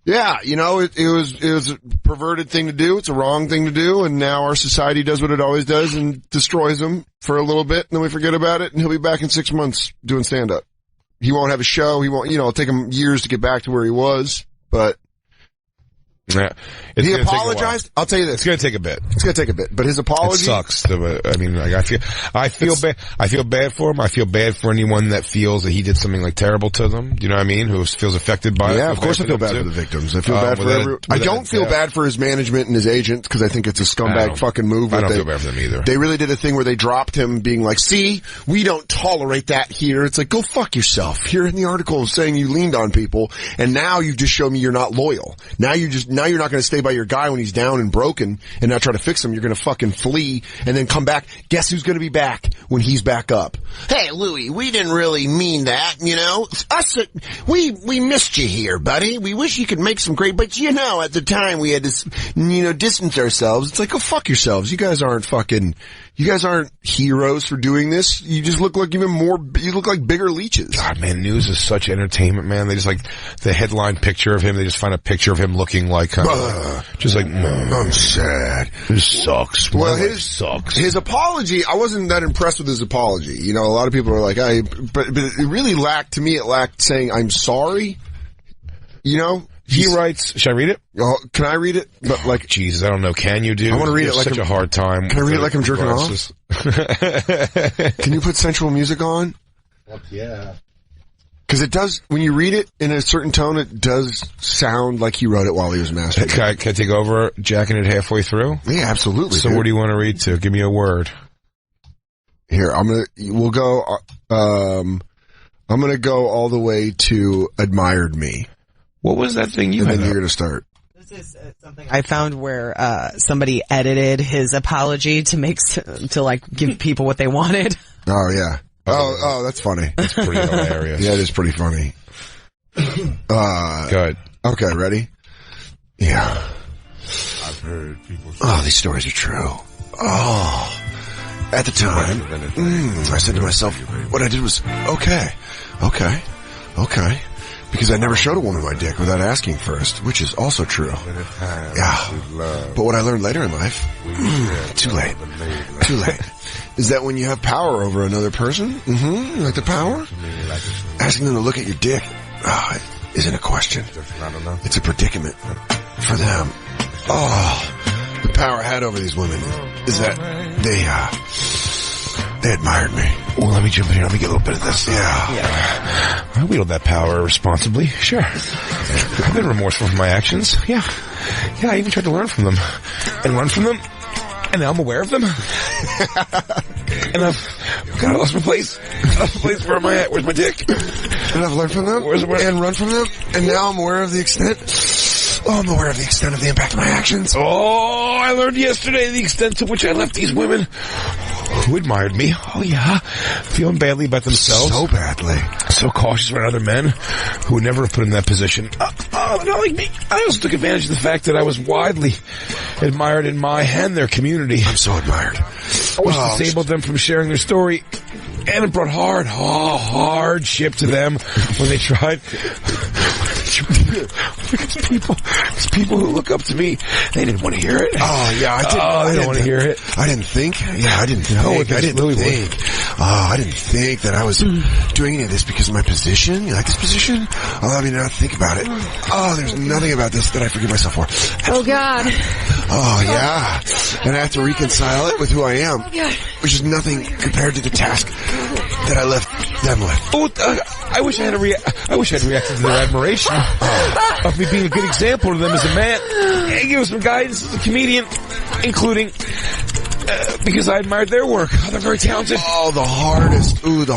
was a perverted thing to do. It's a wrong thing to do. And now our society does what it always does and destroys him for a little bit. And then we forget about it. And he'll be back in 6 months doing stand up. He won't have a show. He won't, it'll take him years to get back to where he was, but yeah, he apologized. I'll tell you this. It's going to take a bit. But his apology. It sucks. I mean, like, I feel bad. I feel bad for him. I feel bad for anyone that feels that he did something like terrible to them. Do you know what I mean? Who feels affected by it. Yeah, of course I feel bad for the victims. I feel bad for everyone. I don't feel bad for his management and his agent because I think it's a scumbag fucking move. I don't feel bad for them either. They really did a thing where they dropped him being like, see, we don't tolerate that here. It's like, go fuck yourself. Here in the article saying you leaned on people and now you just show me you're not loyal. Now you're not going to stay by your guy when he's down and broken and not try to fix him. You're going to fucking flee and then come back. Guess who's going to be back when he's back up? Hey, Louis, we didn't really mean that, we missed you here, buddy. We wish you could make some great, but at the time we had to, distance ourselves. It's like, go fuck yourselves. You guys aren't heroes for doing this. You just look like you look like bigger leeches. God, man, news is such entertainment, man. They just like the headline picture of him. They just find a picture of him looking like, just like, I'm sad. This sucks. Well, his apology, I wasn't that impressed with his apology. A lot of people are like, but it really lacked saying I'm sorry. You know, he writes. Should I read it? Oh, can I read it? But like, Jesus, I don't know. Can you do? I want to read it like such a hard time. Can I read it like I'm jerking off? Can you put sensual music on? Fuck yeah. Because it does, when you read it in a certain tone, it does sound like he wrote it while he was masturbating. Can I take over, jacking it halfway through? Yeah, absolutely. So what do you want to read to? Give me a word. Here, we'll go, I'm gonna go all the way to admired me. What was that thing you had? And then you're gonna start. This is something I found where, somebody edited his apology to give people what they wanted. Oh, yeah. Oh, that's funny. That's pretty hilarious. Yeah, it is pretty funny. Good. Okay, ready? Yeah. I've heard people say, oh, these stories are true. Oh. At the time, I said to myself, what I did was, okay. Because I never showed a woman my dick without asking first, which is also true. Yeah. But what I learned later in life, too late, is that when you have power over another person, like the power, asking them to look at your dick, isn't a question. It's a predicament for them. Oh, the power I had over these women is that they admired me. Well, let me jump in here. Let me get a little bit of this. Yeah. I wield that power responsibly. Sure. I've been remorseful for my actions. Yeah. I even tried to learn from them. And run from them. And now I'm aware of them. And I lost my place. Where am I at? Where's my dick? And I've learned from them. And run from them. And now I'm aware of the extent. Oh, I'm aware of the extent of the impact of my actions. Oh, I learned yesterday the extent to which I left these women who admired me. Oh, yeah. Feeling badly about themselves. So badly. So cautious around other men who would never have put in that position. Not like me. I also took advantage of the fact that I was widely admired in my and their community. I'm so admired. I was disabled them from sharing their story. And it brought hardship to them when they tried. Because people who look up to me, they didn't want to hear it. Oh, yeah, I didn't. They didn't want to hear it. I didn't think. Yeah, I didn't think. I didn't think that I was doing any of this because of my position. You like this position? I'll have you not think about it. Oh, there's nothing about this that I forgive myself for. Oh, God. Oh, yeah. And I have to reconcile it with who I am, which is nothing compared to the task that I left them with. Oh, I wish I had reacted to their admiration of me being a good example to them as a man and give them some guidance as a comedian, including because I admired their work. Oh, they're very talented. Oh, the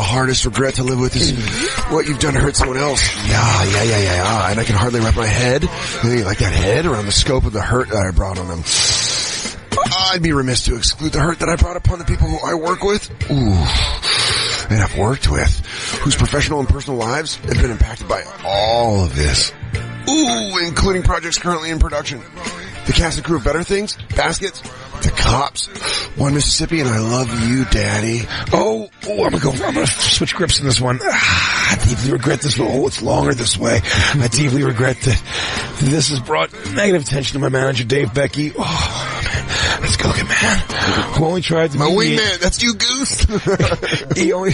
hardest regret to live with is what you've done to hurt someone else. Yeah. And I can hardly wrap my head, like that head, around the scope of the hurt that I brought on them. I'd be remiss to exclude the hurt that I brought upon the people who I work with. And I've worked with, whose professional and personal lives have been impacted by all of this. Including projects currently in production. The cast and crew of Better Things, Baskets, The Cops, One Mississippi, and I Love You, Daddy. I'm gonna switch grips in this one. I deeply regret this. It's longer this way. I deeply regret that this has brought negative attention to my manager, Dave Becky. Oh, man. Let's go, good man. Who only tried to my wingman, that's you, Goose. He only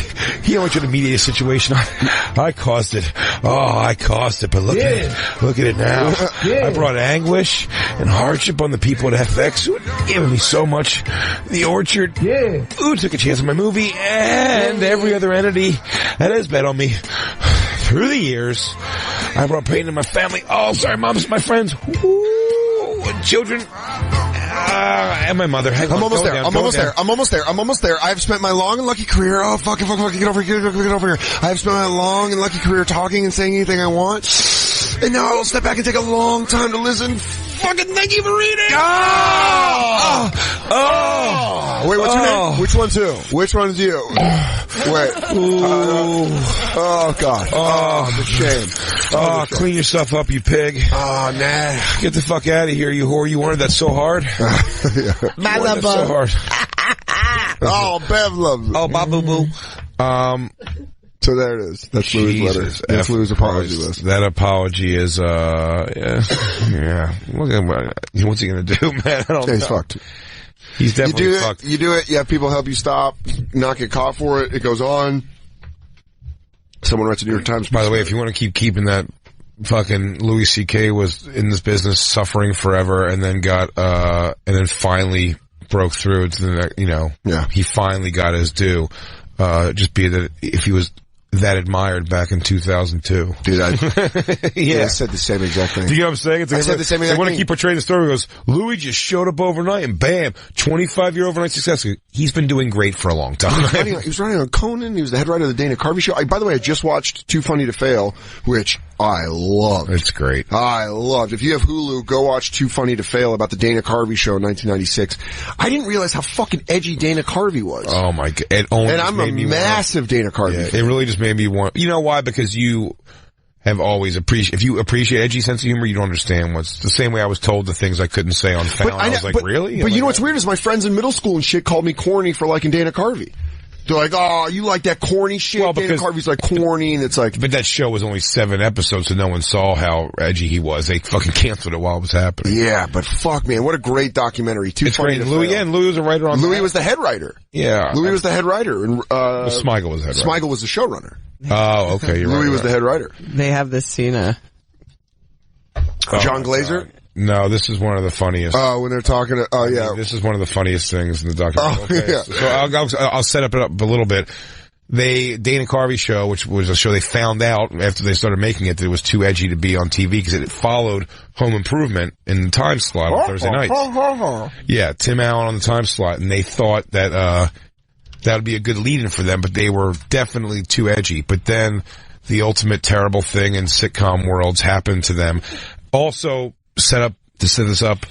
tried to mediate a situation. I caused it. I caused it, but look at it now. I brought anguish and hardship on the people at FX who had given me so much. The Orchard, who took a chance on my movie, and every other entity that has bet on me through the years. I brought pain to my family. Oh, sorry, moms, my friends, children, and my mother. I'm almost there. I've spent my long and lucky career. Oh, fuck, get over here. I've spent my long and lucky career talking and saying anything I want. And now I'll step back and take a long time to listen. Fucking thank you for reading! Wait, what's your name? Which one's who? Which one's you? Wait. Oh, God. Oh, the shame. Clean yourself up, you pig. Oh, nah. Get the fuck out of here, you whore. You wanted that so hard. I love so hard. Oh, Bev loves it. Oh, ba-boo-boo. So there it is. That's Lou's letter. That's Lou's apology list. That apology is, yeah. What's he gonna do, man? I don't know. He's fucked. He's definitely fucked. You do it, you have people help you stop, not get caught for it, it goes on. Someone writes a New York Times. By the way, if you want to keep keeping that fucking Louis C.K. was in this business suffering forever and then and then finally broke through to the, he finally got his due. Just be that if he was that admired back in 2002. Dude, I said the same exact thing. Do you know what I'm saying? I said the same exact thing. I want to keep portraying the story. He goes, Louis just showed up overnight and bam, 25-year overnight success. He's been doing great for a long time. He was running on Conan. He was the head writer of the Dana Carvey show. By the way, I just watched Too Funny to Fail, which I loved. It's great. I loved. If you have Hulu, go watch Too Funny to Fail about the Dana Carvey show in 1996. I didn't realize how fucking edgy Dana Carvey was. Oh my God. And I'm a massive Dana Carvey fan. It really just made me want, you know why? Because you have always if you appreciate edgy sense of humor, you don't understand what's the same way I was told the things I couldn't say on Fallon. I was like, really? But you know what's weird is my friends in middle school and shit called me corny for liking Dana Carvey. They're like, oh, you like that corny shit? Well, Dana Carvey's like corny, and it's like... But that show was only 7 episodes, so no one saw how edgy he was. They fucking canceled it while it was happening. Yeah, but fuck, man, what a great documentary. Too funny to fail. And Louis was a writer on Louis was the head writer. Yeah. Louis was the head writer. And Smigel was the head writer. Smigel was the showrunner. Oh, okay, you're right. Louis was the head writer. They have this scene, John Glazer? God. No, this is one of the funniest. Oh, when they're talking to, I mean, this is one of the funniest things in the documentary. Oh, okay, yeah. So I'll set it up a little bit. Dana Carvey show, which was a show they found out after they started making it that it was too edgy to be on TV because it followed Home Improvement in the time slot on Thursday nights. Yeah, Tim Allen on the time slot, and they thought that that would be a good lead-in for them, but they were definitely too edgy. But then the ultimate terrible thing in sitcom worlds happened to them. Also, set this up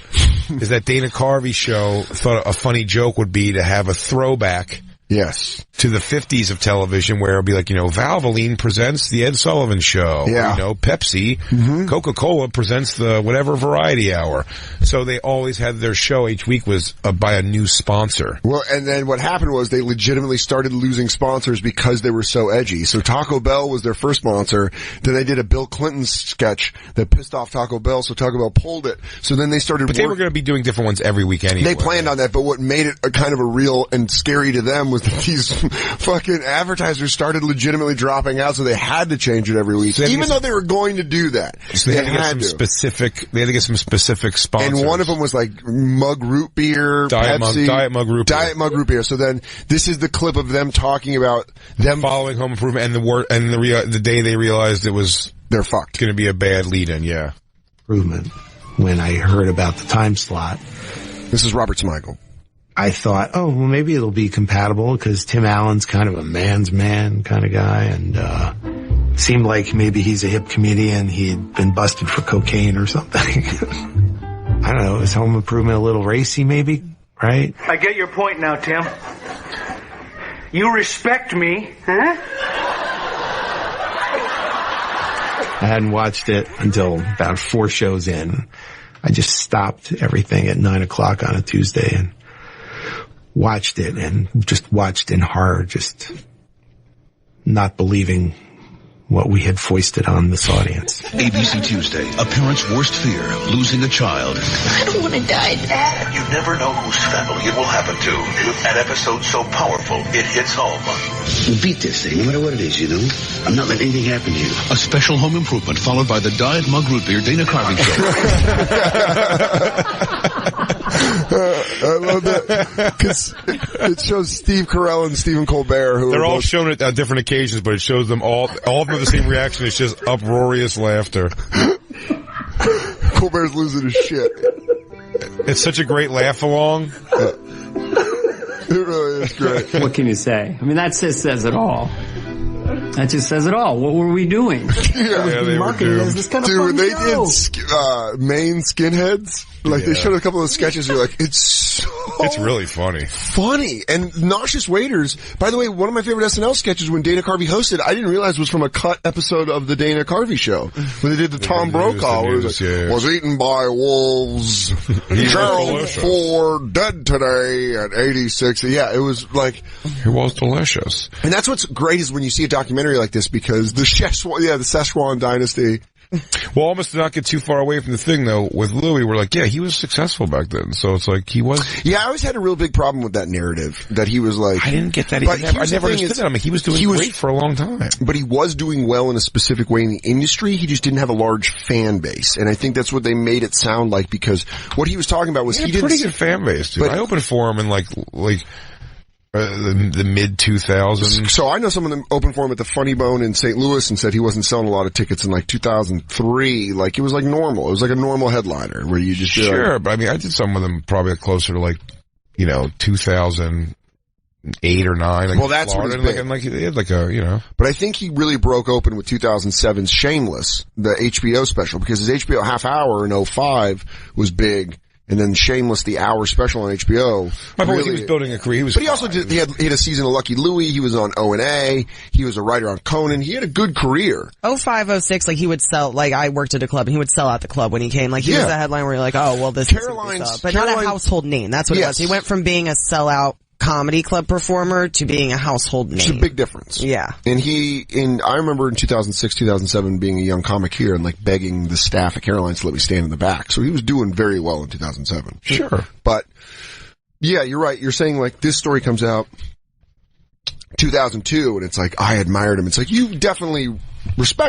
is that Dana Carvey show thought a funny joke would be to have a throwback. Yes. To the 50s of television where it'll be like, Valvoline presents the Ed Sullivan Show. Yeah. Pepsi, Coca-Cola presents the whatever variety hour. So they always had their show each week was by a new sponsor. Well, and then what happened was they legitimately started losing sponsors because they were so edgy. So Taco Bell was their first sponsor. Then they did a Bill Clinton sketch that pissed off Taco Bell, so Taco Bell pulled it. So then they started But they were going to be doing different ones every week anyway. They planned on that, but what made it a kind of a real and scary to them was that these fucking advertisers started legitimately dropping out, so they had to change it every week, even though they were going to to do that. So they had to get some specific. They had to get some specific sponsors. And one of them was like Mug Root Beer, Pepsi, Diet Mug Root Beer. Diet Mug Root Beer. So then this is the clip of them talking about them following Home Improvement and the day they realized it was they're fucked. Going to be a bad lead-in. Yeah. Improvement. When I heard about the time slot, this is Robert Smigel. I thought, oh, well, maybe it'll be compatible because Tim Allen's kind of a man's man kind of guy, and seemed like maybe he's a hip comedian. He'd been busted for cocaine or something. I don't know. Is Home Improvement a little racy, maybe? Right? I get your point now, Tim. You respect me, huh? I hadn't watched it until about 4 shows in. I just stopped everything at 9 o'clock on a Tuesday and watched it, and just watched in horror, just not believing what we had foisted on this audience. ABC Tuesday, a parent's worst fear, losing a child. I don't want to die, Dad. You never know whose family it will happen to. An episode so powerful, it hits home. You beat this thing, no matter what it is, you know? I'm not letting anything happen to you. A special Home Improvement followed by the Diet Mug Root Beer Dana Carvey Show. I love that because it shows Steve Carell and Stephen Colbert, who they're all shown at different occasions, but it shows them all of them have the same reaction. It's just uproarious laughter. Colbert's losing his shit. It's such a great laugh along. It really is great. What can you say? I mean, that just says it all. That just says it all. What were we doing? They marketed as this kind of fun they show. did Maine Skinheads. Like they showed a couple of sketches. You're like, it's really funny. Funny and nauseous waiters. By the way, one of my favorite SNL sketches when Dana Carvey hosted, I didn't realize was from a cut episode of the Dana Carvey Show when they did the Tom Brokaw. Where it was, was eaten by wolves. Gerald Ford dead today at 86. Yeah, it was like it was delicious. And that's what's great is when you see a documentary like this because the Szechuan Dynasty. Well, almost to not get too far away from the thing, though, with Louis, we're like, yeah, he was successful back then. So it's like, he was... Yeah, I always had a real big problem with that narrative, that he was like... I didn't get that. I never understood that. I mean, he was doing great for a long time. But he was doing well in a specific way in the industry. He just didn't have a large fan base. And I think that's what they made it sound like, because what he was talking about was he didn't... pretty good fan base, dude. I opened for him in like the mid 2000s. So I know someone that opened for him at the Funny Bone in St. Louis and said he wasn't selling a lot of tickets in like 2003. Like it was like normal. It was like a normal headliner where you just sure. But I mean, I did some of them probably closer to like 2008 or 9. Like well, that's what he had like a But I think he really broke open with 2007's Shameless, the HBO special, because his HBO half hour in 05 was big. And then Shameless, the hour special on HBO. My point was he was building a career. But he also he had a season of Lucky Louie. He was on O&A. He was a writer on Conan. He had a good career. 05, 06, like he would sell, like I worked at a club and he would sell out the club when he came. Like he was a headline where you're like, oh, well, this is but not a household name. That's what it was. He went from being a sellout comedy club performer to being a household name. It's a big difference. Yeah. And I remember in 2006, 2007 being a young comic here and like begging the staff at Caroline's to let me stand in the back. So he was doing very well in 2007. Sure. But yeah, you're right. You're saying like this story comes out 2002 and it's like, I admired him. It's like, you definitely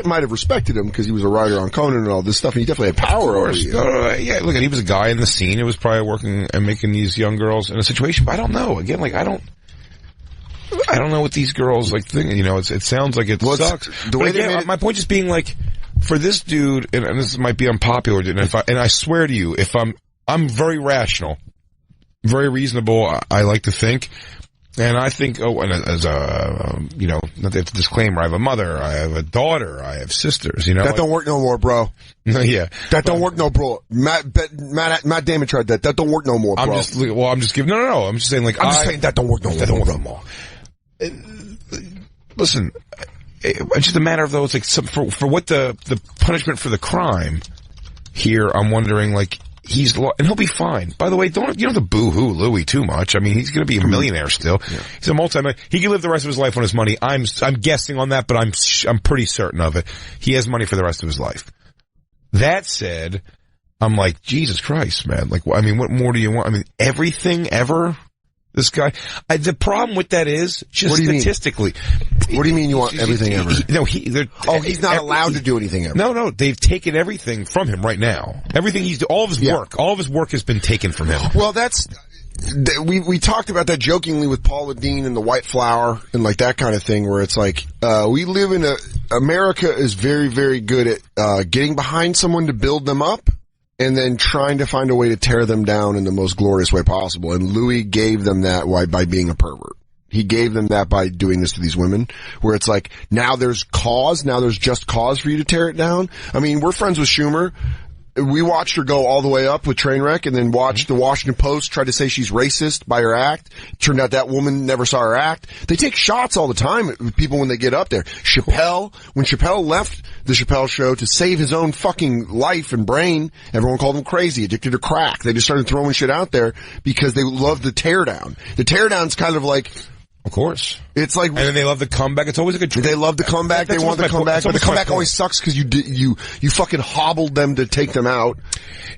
might have respected him because he was a writer on Conan and all this stuff, and he definitely had power over you. Yeah, look, he was a guy in the scene. It was probably working and making these young girls in a situation, but I don't know. Again, like, I don't know what these girls like think. It sounds like it sucks. My point just being like, for this dude, and this might be unpopular, and I swear to you, if I'm very rational, very reasonable, I like to think. And I think, and as a, not that disclaimer, I have a mother, I have a daughter, I have sisters, That don't work no more, bro. Yeah. That don't work no, bro. Matt Damon tried that. That don't work no more, bro. I'm just giving, no. I'm just saying, like, I'm just saying that don't work no more. That don't work no more. Listen, it's just a matter of, though, it's like, for what the punishment for the crime here, I'm wondering, like, and he'll be fine. By the way, you don't have to boo-hoo Louis too much. I mean, he's going to be a millionaire still. Yeah. He's a multi-millionaire. He can live the rest of his life on his money. I'm guessing on that, but I'm pretty certain of it. He has money for the rest of his life. That said, I'm like, Jesus Christ, man. Like, I mean, what more do you want? I mean, everything ever? This guy. The problem with that is just statistically. What do you mean you want everything ever? He's not allowed to do anything ever. No, they've taken everything from him right now. Everything all of his work has been taken from him. Well, we talked about that jokingly with Paula Dean and the White Flower and like that kind of thing, where it's like, we live in America is very, very good at, getting behind someone to build them up, and then trying to find a way to tear them down in the most glorious way possible. And Louis gave them that by being a pervert. He gave them that by doing this to these women, where it's like, now there's just cause for you to tear it down. I mean, we're friends with Schumer. We watched her go all the way up with Trainwreck and then watched the Washington Post try to say she's racist by her act. Turned out that woman never saw her act. They take shots all the time at people when they get up there. When Chappelle left the Chappelle show to save his own fucking life and brain, everyone called him crazy, addicted to crack. They just started throwing shit out there because they loved the teardown. The teardown's kind of like, of course. It's like, and then they love the comeback. It's always a good. They love the comeback. They want the comeback, but the comeback always sucks because you fucking hobbled them to take them out.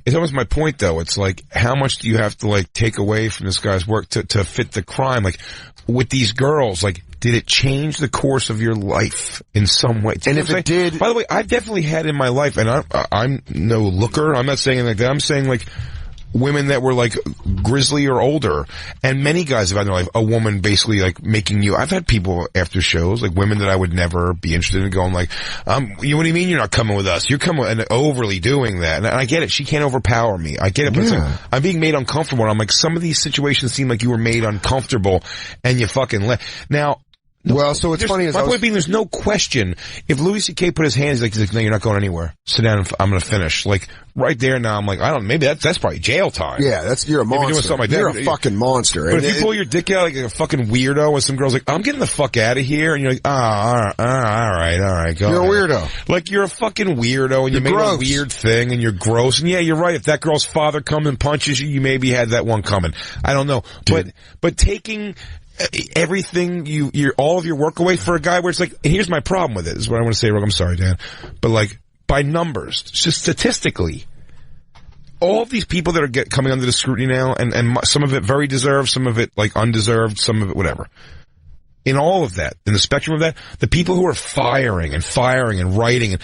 It's almost my point, though. It's like, how much do you have to like take away from this guy's work to fit the crime? Like with these girls, like, did it change the course of your life in some way? And if it did, by the way, I've definitely had in my life, and I'm no looker. I'm not saying like that. I'm saying like, women that were like grizzly or older, and many guys have had in their life a woman basically like making you. I've had people after shows, like women that I would never be interested in, going like, what do you mean you're not coming with us? You're coming, and overly doing that. And I get it. She can't overpower me. I get it. But it's like, I'm being made uncomfortable. And I'm like, some of these situations seem like you were made uncomfortable, and you fucking Now, well, so it's funny. My point being, there's no question. If Louis C.K. put his hands, he's like, no, you're not going anywhere. Sit down. I'm going to finish. Like right there now, I'm like, maybe that's probably jail time. Yeah, you're a monster. Doing something like you're that, a fucking monster. But if you pull your dick out like a fucking weirdo, and some girl's like, I'm getting the fuck out of here, and you're like, all right, go. You're a weirdo. Like you're a fucking weirdo, and you made a weird thing, and you're gross. And yeah, you're right. If that girl's father comes and punches you, you maybe had that one coming. I don't know, but taking everything all of your work away for a guy where it's like, and here's my problem with it. This is what I want to say. I'm sorry, Dan, but like, by numbers, just statistically. All of these people that are coming under the scrutiny now, and some of it very deserved, some of it like undeserved, some of it whatever. In all of that, in the spectrum of that, the people who are firing and writing, and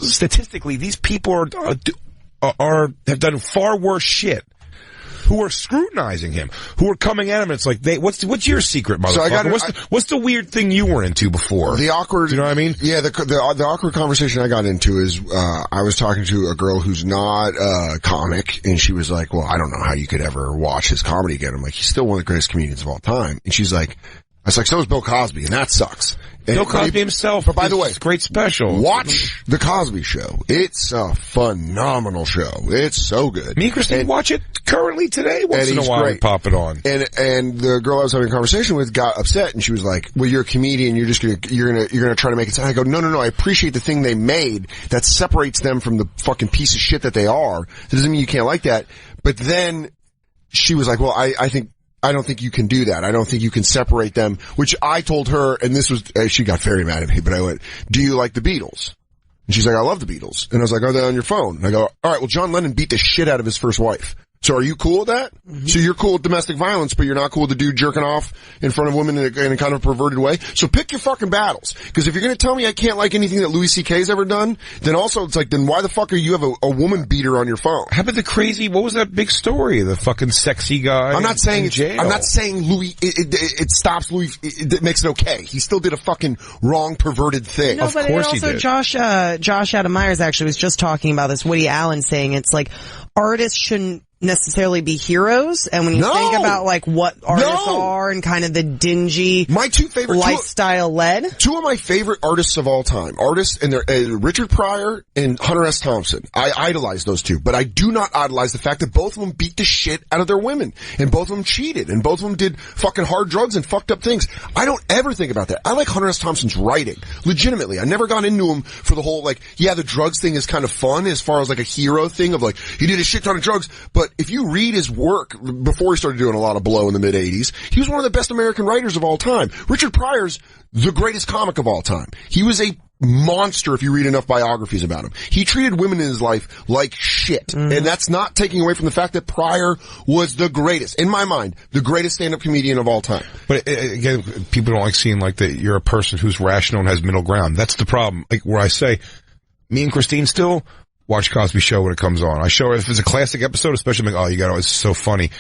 statistically, these people have done far worse shit. Who are scrutinizing him, who are coming at him, and it's like, what's your secret, motherfucker? So what's the weird thing you were into before? The awkward, do you know what I mean? Yeah, the awkward conversation I got into is, I was talking to a girl who's not a comic, and she was like, well, I don't know how you could ever watch his comedy again. I'm like, he's still one of the greatest comedians of all time. And she's like, I was like, so is Bill Cosby, and that sucks. Bill Cosby himself. But by the way, great special. Watch The Cosby Show. It's a phenomenal show. It's so good. Me and Christine watch it currently today. Once in a while, we pop it on. And the girl I was having a conversation with got upset, and she was like, "Well, you're a comedian. You're gonna try to make it sound." I go, "No. I appreciate the thing they made that separates them from the fucking piece of shit that they are. That doesn't mean you can't like that." But then she was like, "Well, I don't think you can do that. I don't think you can separate them," which I told her, and this was, she got very mad at me, but I went, "Do you like the Beatles?" And she's like, "I love the Beatles." And I was like, "Are they on your phone?" And I go, "All right, well, John Lennon beat the shit out of his first wife. So are you cool with that?" Mm-hmm. So you're cool with domestic violence, but you're not cool with the dude jerking off in front of women in a kind of perverted way? So pick your fucking battles. Because if you're gonna tell me I can't like anything that Louis C.K.'s ever done, then also it's like, then why the fuck are you have a woman beater on your phone? How about what was that big story? The fucking sexy guy I'm not saying Louis, it stops Louis, it makes it okay. He still did a fucking wrong, perverted thing. No, of course he did. Josh Adam Myers actually was just talking about this. Woody Allen saying it's like, artists shouldn't necessarily be heroes, and when you think about like what artists are and kind of the dingy lifestyle led. Two of my favorite artists of all time, and they're Richard Pryor and Hunter S. Thompson. I idolize those two, but I do not idolize the fact that both of them beat the shit out of their women, and both of them cheated, and both of them did fucking hard drugs and fucked up things. I don't ever think about that. I like Hunter S. Thompson's writing, legitimately. I never got into him for the whole like, yeah, the drugs thing is kind of fun as far as like a hero thing of like, he did a shit ton of drugs, but if you read his work before he started doing a lot of blow in the mid-'80s, he was one of the best American writers of all time. Richard Pryor's the greatest comic of all time. He was a monster if you read enough biographies about him. He treated women in his life like shit. And that's not taking away from the fact that Pryor was the greatest, in my mind, the greatest stand-up comedian of all time. But again, people don't like seeing like that you're a person who's rational and has middle ground. That's the problem. Like where I say, me and Christine still watch Cosby Show when it comes on. I show her if it's a classic episode, especially I'm like, it's so funny.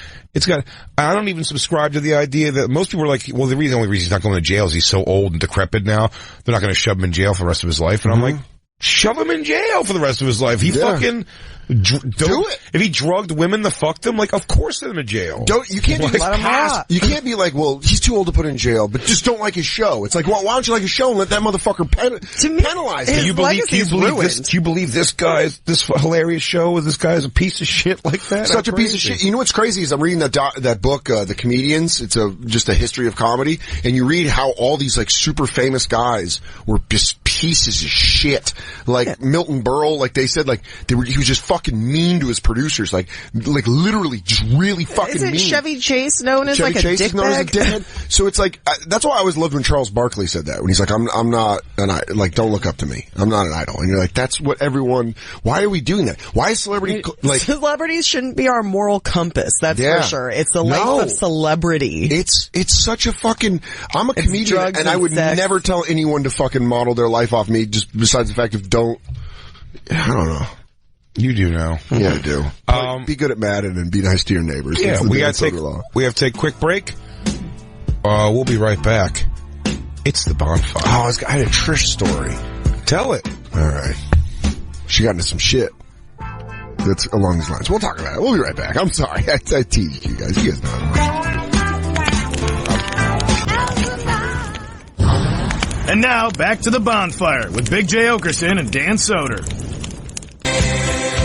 I don't even subscribe to the idea that most people are like, well, the only reason he's not going to jail is he's so old and decrepit now. They're not going to shove him in jail for the rest of his life. And I'm like, shove him in jail for the rest of his life. He fucking do it. If he drugged women to fuck them, like, of course send him to jail. You can't do this past. You can't be like, well, he's too old to put in jail, but just don't like his show. It's like, well, why don't you like his show and let that motherfucker penalize him? Do you believe this hilarious show with this guy is a piece of shit like that? Such a piece of shit. You know what's crazy is I'm reading that book, The Comedians. It's just a history of comedy, and you read how all these like super famous guys were just pieces of shit. Like Milton Berle, like they said, like he was just fucking mean to his producers, like literally just really fucking mean. Isn't Chevy Chase known as like a dickbag? So it's like, that's why I always loved when Charles Barkley said that, when he's like, I'm not don't look up to me. I'm not an idol. And you're like, that's what why are we doing that? Why is celebrities shouldn't be our moral compass, that's for sure. It's the life of celebrity. It's such a fucking, I'm a comedian, and I would never tell anyone to fucking model their life off me, just besides the fact of I don't know. You do know. Yeah, I do. Be good at Madden and be nice to your neighbors. Yeah, we have to take a quick break. We'll be right back. It's the Bonfire. I had a Trish story. Tell it. All right. She got into some shit that's along these lines. We'll talk about it. We'll be right back. I'm sorry. I teased you guys. You guys know. And now, back to the Bonfire with Big J. Oakerson and Dan Soder.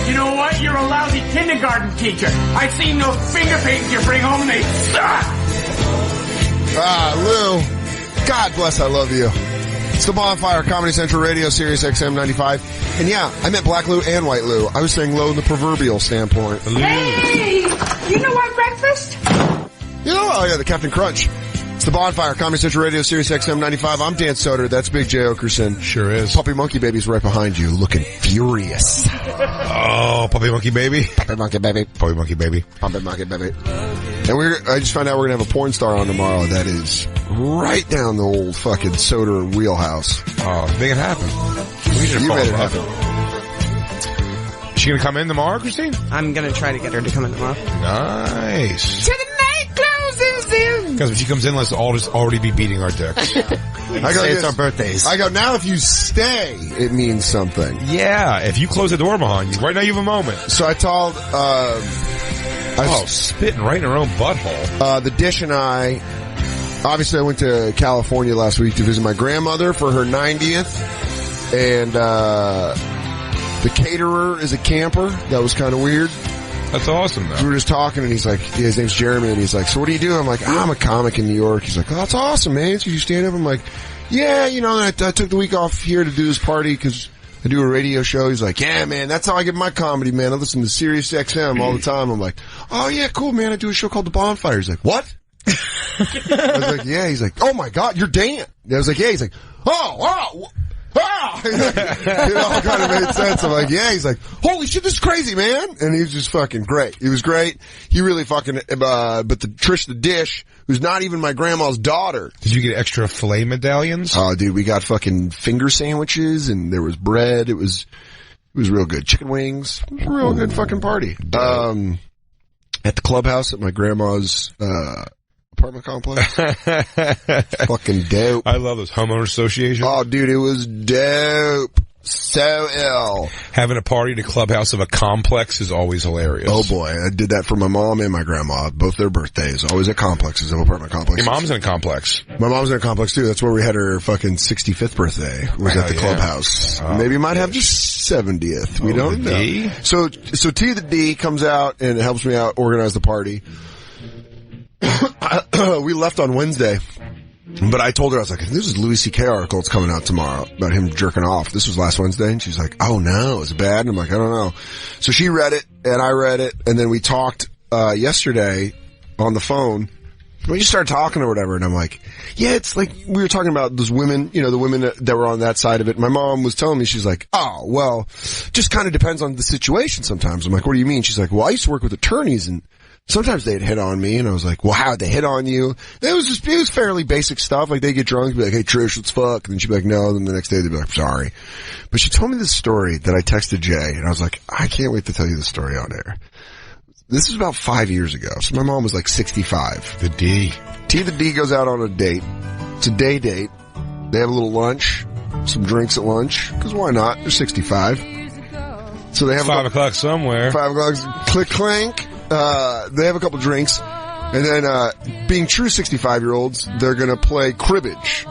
You know what? You're a lousy kindergarten teacher. I've seen those finger paintings you bring home and they suck! Lou. God bless, I love you. It's the Bonfire, Comedy Central Radio, Sirius XM 95. And yeah, I meant Black Lou and White Lou. I was saying Lou in the proverbial standpoint. Hey! You know what breakfast? The Captain Crunch. It's the Bonfire, Comedy Central Radio, Sirius XM 95. I'm Dan Soder. That's Big J. Oakerson. Sure is. Puppy Monkey Baby's right behind you, looking furious. Oh, Puppy Monkey Baby. Puppy Monkey Baby. Puppy Monkey Baby. Puppy Monkey Baby. And I just found out we're going to have a porn star on tomorrow that is right down the old fucking Soder wheelhouse. Oh, make it happen. You made it happen. Is she going to come in tomorrow, Christine? I'm going to try to get her to come in tomorrow. Nice. To the night closes in. Because when she comes in, let's all just already be beating our dicks. I go, it's our birthdays. I go, now if you stay, it means something. Yeah, if you close the door behind you. Right now you have a moment. So I told, spitting right in her own butthole. The Dish and I, obviously I went to California last week to visit my grandmother for her 90th. And, the caterer is a camper. That was kind of weird. That's awesome, though. We were just talking, and he's like, his name's Jeremy, and he's like, so what do you do? I'm like, I'm a comic in New York. He's like, oh, that's awesome, man. So you stand up? I'm like, yeah, I took the week off here to do this party because I do a radio show. He's like, yeah, man, that's how I get my comedy, man. I listen to Sirius XM all the time. I'm like, oh, yeah, cool, man. I do a show called The Bonfire. He's like, what? I was like, yeah. He's like, oh, my God, you're Dan. I was like, yeah. He's like, oh, wow. Ah! It all kind of made sense. I'm like, yeah. He's like, holy shit, this is crazy, man. And he was just fucking great. He was great. He really fucking, but Trish the Dish, who's not even my grandma's daughter. Did you get extra filet medallions? Oh, dude, we got fucking finger sandwiches and there was bread. It was real good. Chicken wings. It was a real good fucking party. At the clubhouse at my grandma's, apartment complex. Fucking dope. I love those homeowner associations. Oh, dude, it was dope. So ill. Having a party at a clubhouse of a complex is always hilarious. Oh boy, I did that for my mom and my grandma. Both their birthdays. Always at complexes, of apartment complexes. Your mom's in a complex. My mom's in a complex too. That's where we had her fucking 65th birthday. Was at the clubhouse. Maybe might have just 70th. We don't know. D? So T the D comes out and helps me out organize the party. We left on Wednesday, but I told her, I was like, this is Louis C.K. article. It's coming out tomorrow about him jerking off. This was last Wednesday. And she's like, oh no, is it bad? And I'm like, I don't know. So she read it and I read it. And then we talked, yesterday on the phone. We just started talking or whatever. And I'm like, yeah, it's like we were talking about those women, the women that were on that side of it. My mom was telling me, she's like, oh, well, just kind of depends on the situation sometimes. I'm like, what do you mean? She's like, well, I used to work with attorneys and sometimes they'd hit on me, and I was like, well, how'd they hit on you? It was fairly basic stuff. Like, they'd get drunk and be like, hey, Trish, let's fuck. And then she'd be like, no. And then the next day they'd be like, sorry. But she told me this story that I texted Jay, and I was like, I can't wait to tell you the story on air. This was about 5 years ago. So my mom was like 65. The D. T the D goes out on a date. It's a day date. They have a little lunch, some drinks at lunch, because why not? They're 65. So they have 5 o'clock somewhere. 5 o'clock, click, clank. They have a couple drinks, and then, being true 65-year-olds, they're gonna play cribbage.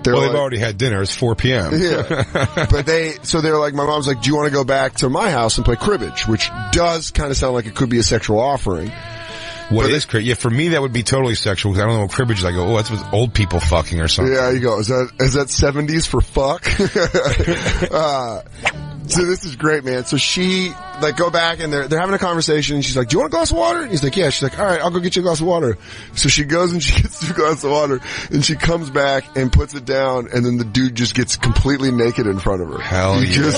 They've already had dinner. It's 4 p.m. Yeah. But they're like, my mom's like, do you want to go back to my house and play cribbage? Which does kind of sound like it could be a sexual offering. What is cribbage? Yeah, for me that would be totally sexual because I don't know what cribbage is. I go, oh, that's what old people fucking or something. Yeah, you go. Is that 70s for fuck? So this is great, man. So she, go back and they're having a conversation and she's like, do you want a glass of water? And he's like, yeah. She's like, all right, I'll go get you a glass of water. So she goes and she gets you a glass of water and she comes back and puts it down and then the dude just gets completely naked in front of her. Hell he yeah.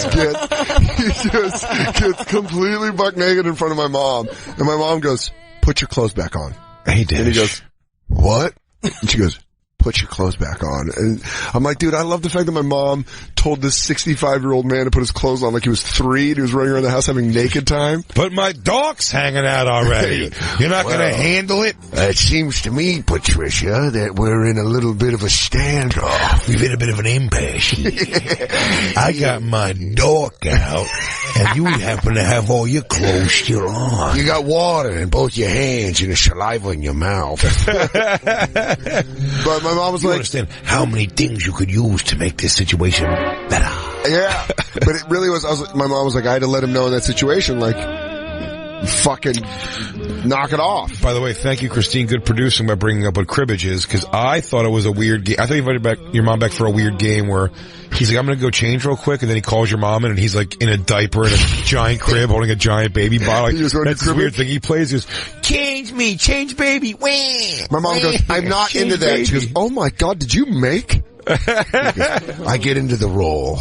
He just gets completely buck naked in front of my mom. And my mom goes, put your clothes back on. He did. And he goes, what? And she goes, put your clothes back on. And I'm like, dude, I love the fact that my mom told this 65-year-old man to put his clothes on like he was 3 and he was running around the house having naked time. But my dog's hanging out already. You're not going to handle it? It seems to me, Patricia, that we're in a little bit of a standoff. We've hit a bit of an impasse here. I got my dog out, and you happen to have all your clothes still on. You got water in both your hands and the saliva in your mouth. But my mom was like, understand how many things you could use to make this situation better. Yeah, but it really was, my mom was like, I had to let him know in that situation, like, fucking knock it off. By the way, thank you, Christine. Good producing by bringing up what cribbage is, because I thought it was a weird game. I thought you invited your mom back for a weird game where he's like, I'm going to go change real quick, and then he calls your mom in, and he's like in a diaper in a giant crib holding a giant baby bottle. Like, that's this weird thing he plays. He goes, change me, change baby. Wah, my mom goes, I'm not into that. Baby. She goes, oh my God, did you make? I get into the role.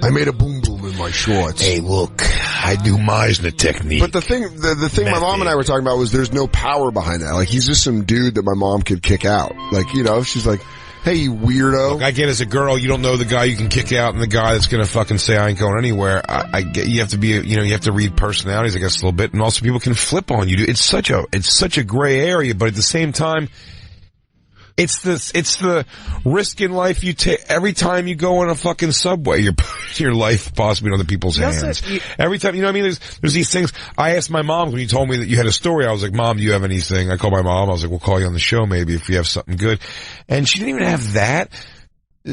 I made a boom boom in my shorts. Hey, look, I do Meisner technique. But the thing my mom and I were talking about was there's no power behind that. Like, he's just some dude that my mom could kick out. Like, you know, she's like, hey, you weirdo. Look, I get as a girl, you don't know the guy you can kick out and the guy that's gonna fucking say I ain't going anywhere. I get, you have to be, you know, you have to read personalities, I guess, a little bit, and also people can flip on you. It's such a gray area, but at the same time, it's the risk in life you take every time you go on a fucking subway. Your life possibly in other people's hands. Every time, you know what I mean? There's these things. I asked my mom when you told me that you had a story. I was like, Mom, do you have anything? I called my mom. I was like, we'll call you on the show maybe if you have something good. And she didn't even have that.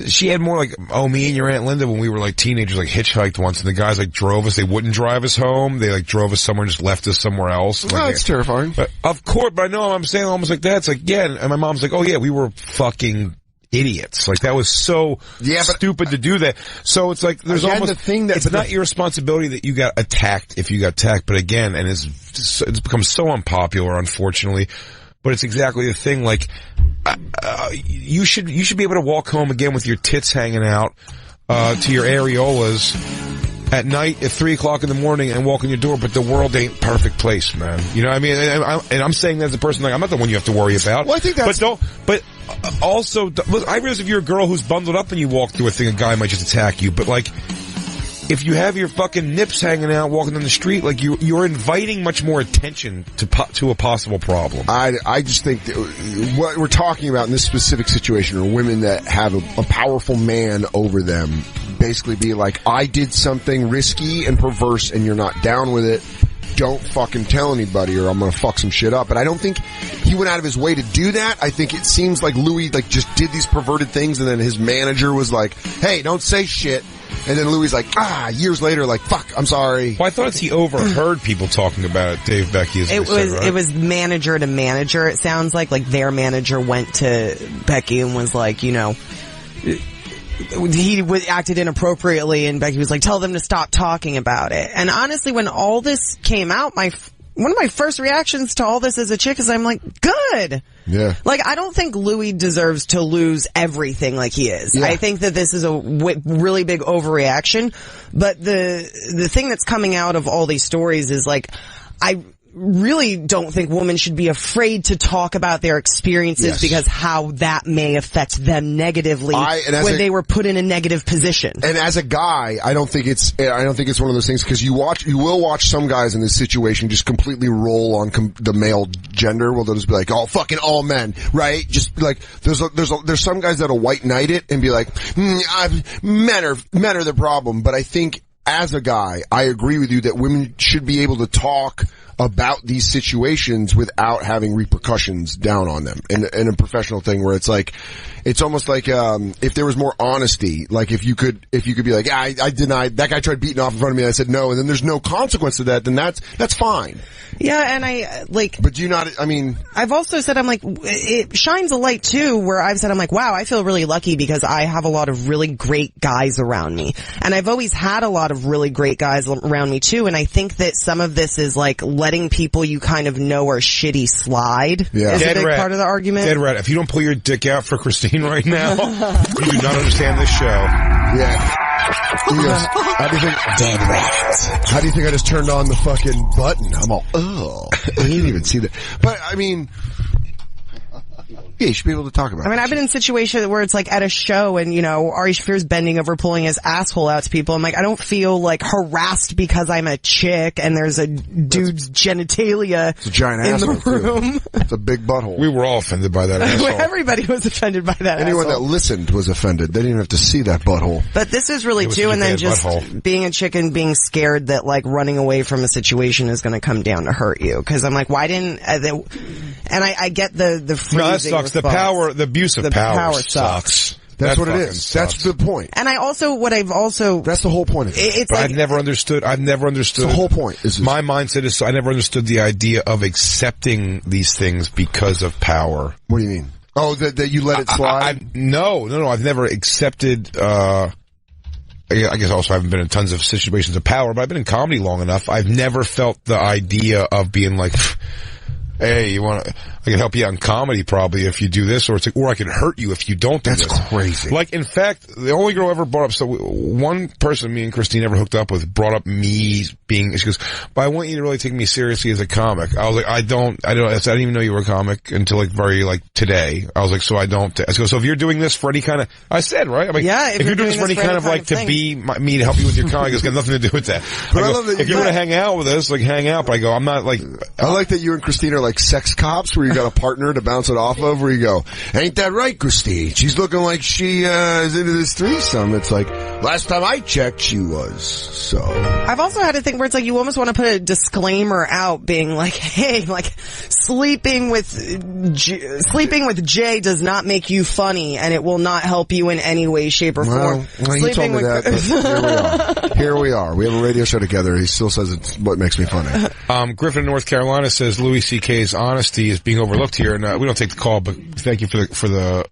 She had more like, me and your Aunt Linda when we were like teenagers, like hitchhiked once, and the guys like drove us. They wouldn't drive us home. They like drove us somewhere and just left us somewhere else. Well, that's terrifying. But of course, but I know I'm saying almost like that. It's like, yeah, and my mom's like, oh yeah, we were fucking idiots. Like that was so stupid to do that. So it's like, there's again, almost, it's not your responsibility that you got attacked if you got attacked, but again, and it's become so unpopular, unfortunately. But it's exactly the thing, like, you should be able to walk home again with your tits hanging out, to your areolas at night at 3 o'clock in the morning and walk in your door, but the world ain't perfect place, man. You know what I mean? And I'm saying that as a person, like, I'm not the one you have to worry about. Well, I think that's... But also, look, I realize if you're a girl who's bundled up and you walk through a thing, a guy might just attack you, but like, if you have your fucking nips hanging out walking down the street, like you're inviting much more attention to a possible problem. I just think that what we're talking about in this specific situation are women that have a powerful man over them basically be like, I did something risky and perverse and you're not down with it. Don't fucking tell anybody or I'm gonna fuck some shit up. But I don't think he went out of his way to do that. I think it seems like Louis like just did these perverted things and then his manager was like, hey, don't say shit. And then Louis like, years later, like, fuck, I'm sorry. Well, I thought he overheard people talking about it, Dave Becky. It was manager to manager, it sounds like their manager went to Becky and was like, you know, he acted inappropriately and Becky was like, tell them to stop talking about it. And honestly, when all this came out, one of my first reactions to all this as a chick is I'm like, good. Yeah. Like, I don't think Louis deserves to lose everything like he is. Yeah. I think that this is a really big overreaction. But the thing that's coming out of all these stories is like, I really don't think women should be afraid to talk about their experiences because how that may affect them negatively when they were put in a negative position. And as a guy, I don't think it's one of those things because you will watch some guys in this situation just completely roll on the male gender. Well, they'll just be like, oh, fucking all men, right? Just like, there's some guys that'll white knight it and be like, men are the problem. But I think as a guy, I agree with you that women should be able to talk about these situations without having repercussions down on them in a professional thing where it's like, it's almost like, if there was more honesty, like if you could be like, I denied, that guy tried beating off in front of me and I said no, and then there's no consequence to that, then that's fine. Yeah, and I, like... But do you not, I mean... I've also said, I'm like, it shines a light too, where I've said, I'm like, wow, I feel really lucky because I have a lot of really great guys around me. And I've always had a lot of really great guys around me too, and I think that some of this is like letting people you kind of know are shitty slide. Yeah. Is a big part of the argument. Dead right. If you don't pull your dick out for Christine right now, you do not understand this show. Yeah. How do you think? Dead rat. How do you think I just turned on the fucking button? I'm all, I didn't even see that. But I mean, yeah, you should be able to talk about it. I mean, I've been in situations where it's like at a show and, you know, Ari Shaffir's bending over pulling his asshole out to people. I'm like, I don't feel like harassed because I'm a chick and there's a dude's genitalia it's a giant in asshole the room. It's a big butthole. We were all offended by that asshole. Everybody was offended by that Anyone asshole. that listened was offended. They didn't even have to see that butthole. But this is really too, and then just being a chick and being scared that like running away from a situation is going to come down to hurt you. Cause I'm like, why didn't, and I get the freezing. No, that sucks. The abuse of power sucks. That's what it is. Sucks. That's the point. And that's the whole point of it. It's I've never understood. The whole point is my mindset is I never understood the idea of accepting these things because of power. What do you mean? Oh, that you let it slide? No. I've never accepted, I guess also I haven't been in tons of situations of power, but I've been in comedy long enough. I've never felt the idea of being like, hey, I can help you out in comedy probably if you do this, or I can hurt you if you don't do this. That's crazy. Like, in fact, the only girl ever brought up, so one person me and Christine ever hooked up with brought up me she goes, but I want you to really take me seriously as a comic. I was like, I didn't even know you were a comic until like today. I was like, so I don't, I go, so if you're doing this for any kind of, I said, right? I'm like, yeah, if you're doing this for any kind of like to be me to help you with your comic, it's got nothing to do with that. But I love that if you're going to hang out with us, like hang out, but I go, I'm not like, I like that you and Christine are like sex cops where you got a partner to bounce it off of, where you go, ain't that right, Christine? She's looking like she is into this threesome. It's like, last time I checked, she was. So I've also had a thing where it's like you almost want to put a disclaimer out being like, hey, like sleeping with Jay does not make you funny and it will not help you in any way, shape, or form. Well, he told me that, but here we are. We have a radio show together. He still says it's what makes me funny. Griffin in North Carolina says Louis C.K.'s honesty is being overlooked here, and we don't take the call, but thank you for the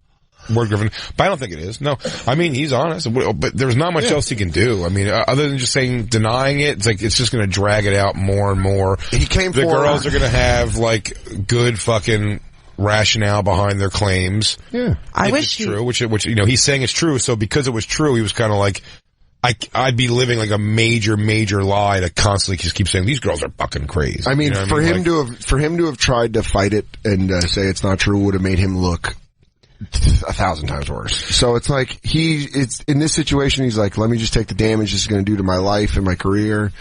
word, Griffin. But I don't think it is. No, I mean he's honest, but there's not much else he can do. I mean, other than just denying it, it's like it's just going to drag it out more and more. He came. The girls are going to have like good fucking rationale behind their claims. Yeah, I wish it's true. Which he's saying it's true. So because it was true, he was kind of like, I'd be living like a major lie to constantly just keep saying these girls are fucking crazy. I mean, for him to have tried to fight it and say it's not true would have made him look 1,000 times worse. So it's like it's in this situation, he's like, let me just take the damage this is going to do to my life and my career,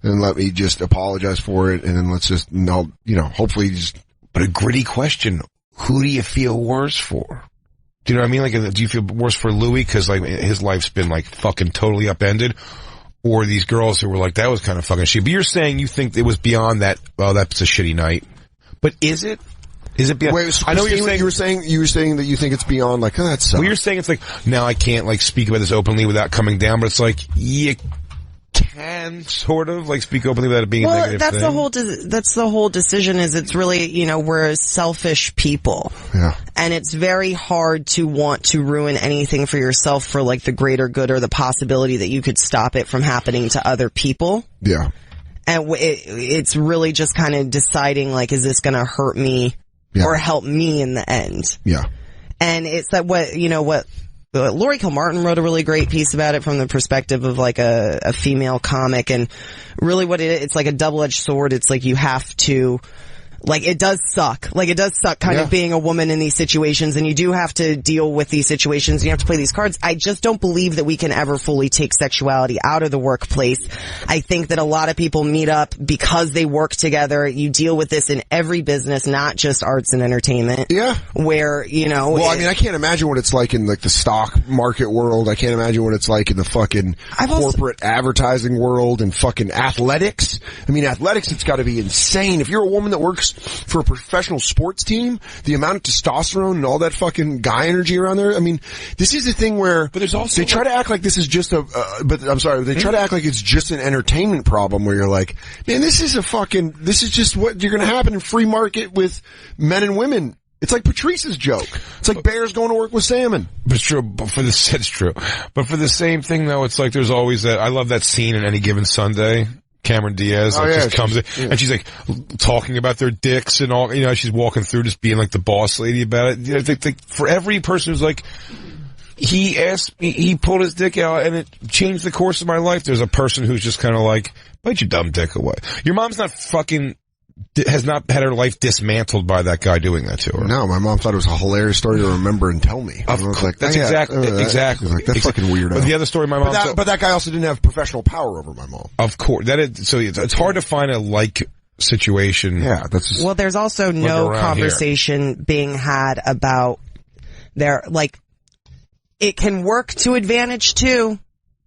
and let me just apologize for it, and then let's just hopefully just. But a gritty question: who do you feel worse for? Do you know what I mean? Like, do you feel worse for Louis because like his life's been like fucking totally upended, or these girls who were like that was kind of fucking shit? But you're saying you think it was beyond that. Well, that's a shitty night. But is it? Is it beyond? Wait, I know what you're saying. You were saying that you think it's beyond like, oh, that sucks. Well, you're saying it's like now I can't like speak about this openly without coming down, but it's like you can sort of like speak openly without it being a negative thing. That's the whole decision. Is it's really we're selfish people. Yeah. And it's very hard to want to ruin anything for yourself for like the greater good or the possibility that you could stop it from happening to other people. Yeah. And it's really just kind of deciding like, is this going to hurt me or help me in the end? Yeah. And it's that what Lori Kilmartin wrote a really great piece about it from the perspective of like a female comic, and really it's like a double-edged sword. It's like you have to, like it does suck kind of being a woman in these situations, and you do have to deal with these situations. You have to play these cards. I just don't believe that we can ever fully take sexuality out of the workplace. I think that a lot of people meet up because they work together. You deal with this in every business, not just arts and entertainment. Yeah. Where, Well, I mean, I can't imagine what it's like in like the stock market world. I can't imagine what it's like in the fucking corporate advertising world and fucking athletics. I mean, athletics, it's gotta be insane. If you're a woman that works for a professional sports team, the amount of testosterone and all that fucking guy energy around there. I mean, this is a thing where but there's also they try to act like this is just they try to act like it's just an entertainment problem where you're like, man, this is just what you're going to happen in free market with men and women. It's like Patrice's joke. It's like bears going to work with salmon. But it's true. It's true. But for the same thing though, it's like there's always that. I love that scene in Any Given Sunday. Cameron Diaz just comes in and she's like talking about their dicks and all, she's walking through just being like the boss lady about it. For every person who's like, he pulled his dick out and it changed the course of my life. There's a person who's just kind of like, bite your dumb dick away. Your mom's has not had her life dismantled by that guy doing that to her. No, my mom thought it was a hilarious story to remember and tell me. Of course, that's exactly. Like, that's fucking weird. But the other story, my mom. But that guy also didn't have professional power over my mom. Of course, so it's hard to find a like situation. Yeah, that's just, well, there's also no conversation being had about it can work to advantage too.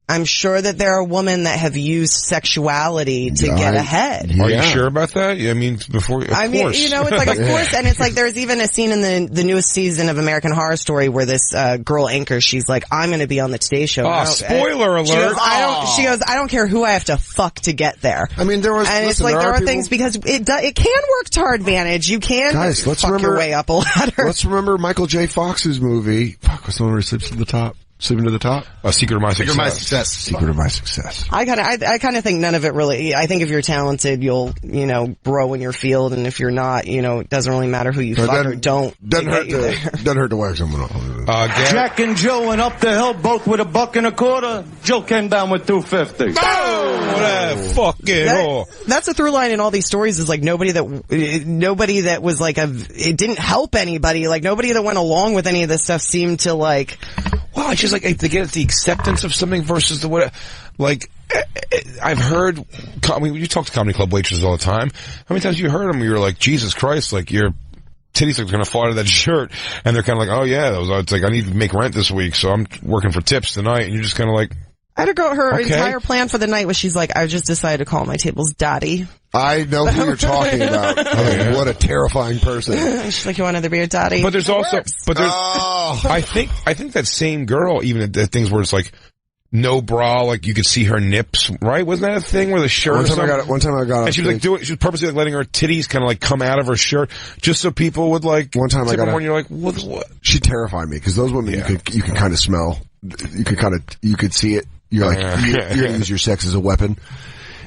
I'm sure that there are women that have used sexuality to get ahead. Are you sure about that? I mean, before, of course. It's like, of course, and it's like there's even a scene in the newest season of American Horror Story where this girl anchor, she's like, I'm going to be on the Today Show. Oh, spoiler alert! She goes, I don't care who I have to fuck to get there. I mean, there it's like there are things because it can work to our advantage. You can fuck your way up a ladder. Let's remember Michael J. Fox's movie. Fuck, what's the one where he sleeps to the top? Sleeping to the top? Secret of My Success. Secret of My Success. I kind of think none of it really, I think if you're talented, you'll, grow in your field, and if you're not, it doesn't really matter who you fuck or don't. Doesn't hurt to whack someone off. Jack and Joe went up the hill, both with $1.25. Joe came down with $2.50. That's a through line in all these stories is like nobody that was like it didn't help anybody. Like nobody that went along with any of this stuff seemed to like, well, it's just like to get at the acceptance of something versus the what. Like I've heard, you talk to comedy club waitresses all the time. How many times you heard them? You're like, Jesus Christ, like your titties are going to fall out of that shirt, and they're kind of like, oh yeah, it's like I need to make rent this week, so I'm working for tips tonight, and you're just kind of like. I had to go. Her entire plan for the night was she's like, I just decided to call my tables Daddy. I know who you're talking about. What a terrifying person. She's like, you want another beer, Daddy? But there's I think that same girl, even at things where it's like no bra, like you could see her nips, right? Wasn't that a thing where the shirt? One time I got and she was like she was purposely like letting her titties kind of like come out of her shirt just so people would like. One time I got when you're like, what? She terrified me because those women you can kind of smell, you could see it. You're like, you're going to use your sex as a weapon.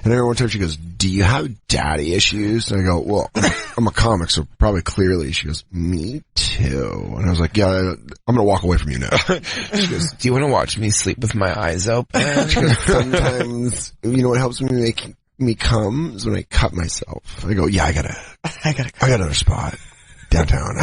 And every one time she goes, do you have daddy issues? And I go, well, I'm a comic, so probably clearly. She goes, me too. And I was like, yeah, I'm going to walk away from you now. She goes, do you want to watch me sleep with my eyes open? She goes, sometimes, what helps me make me come is when I cut myself. I go, yeah, I got another spot downtown.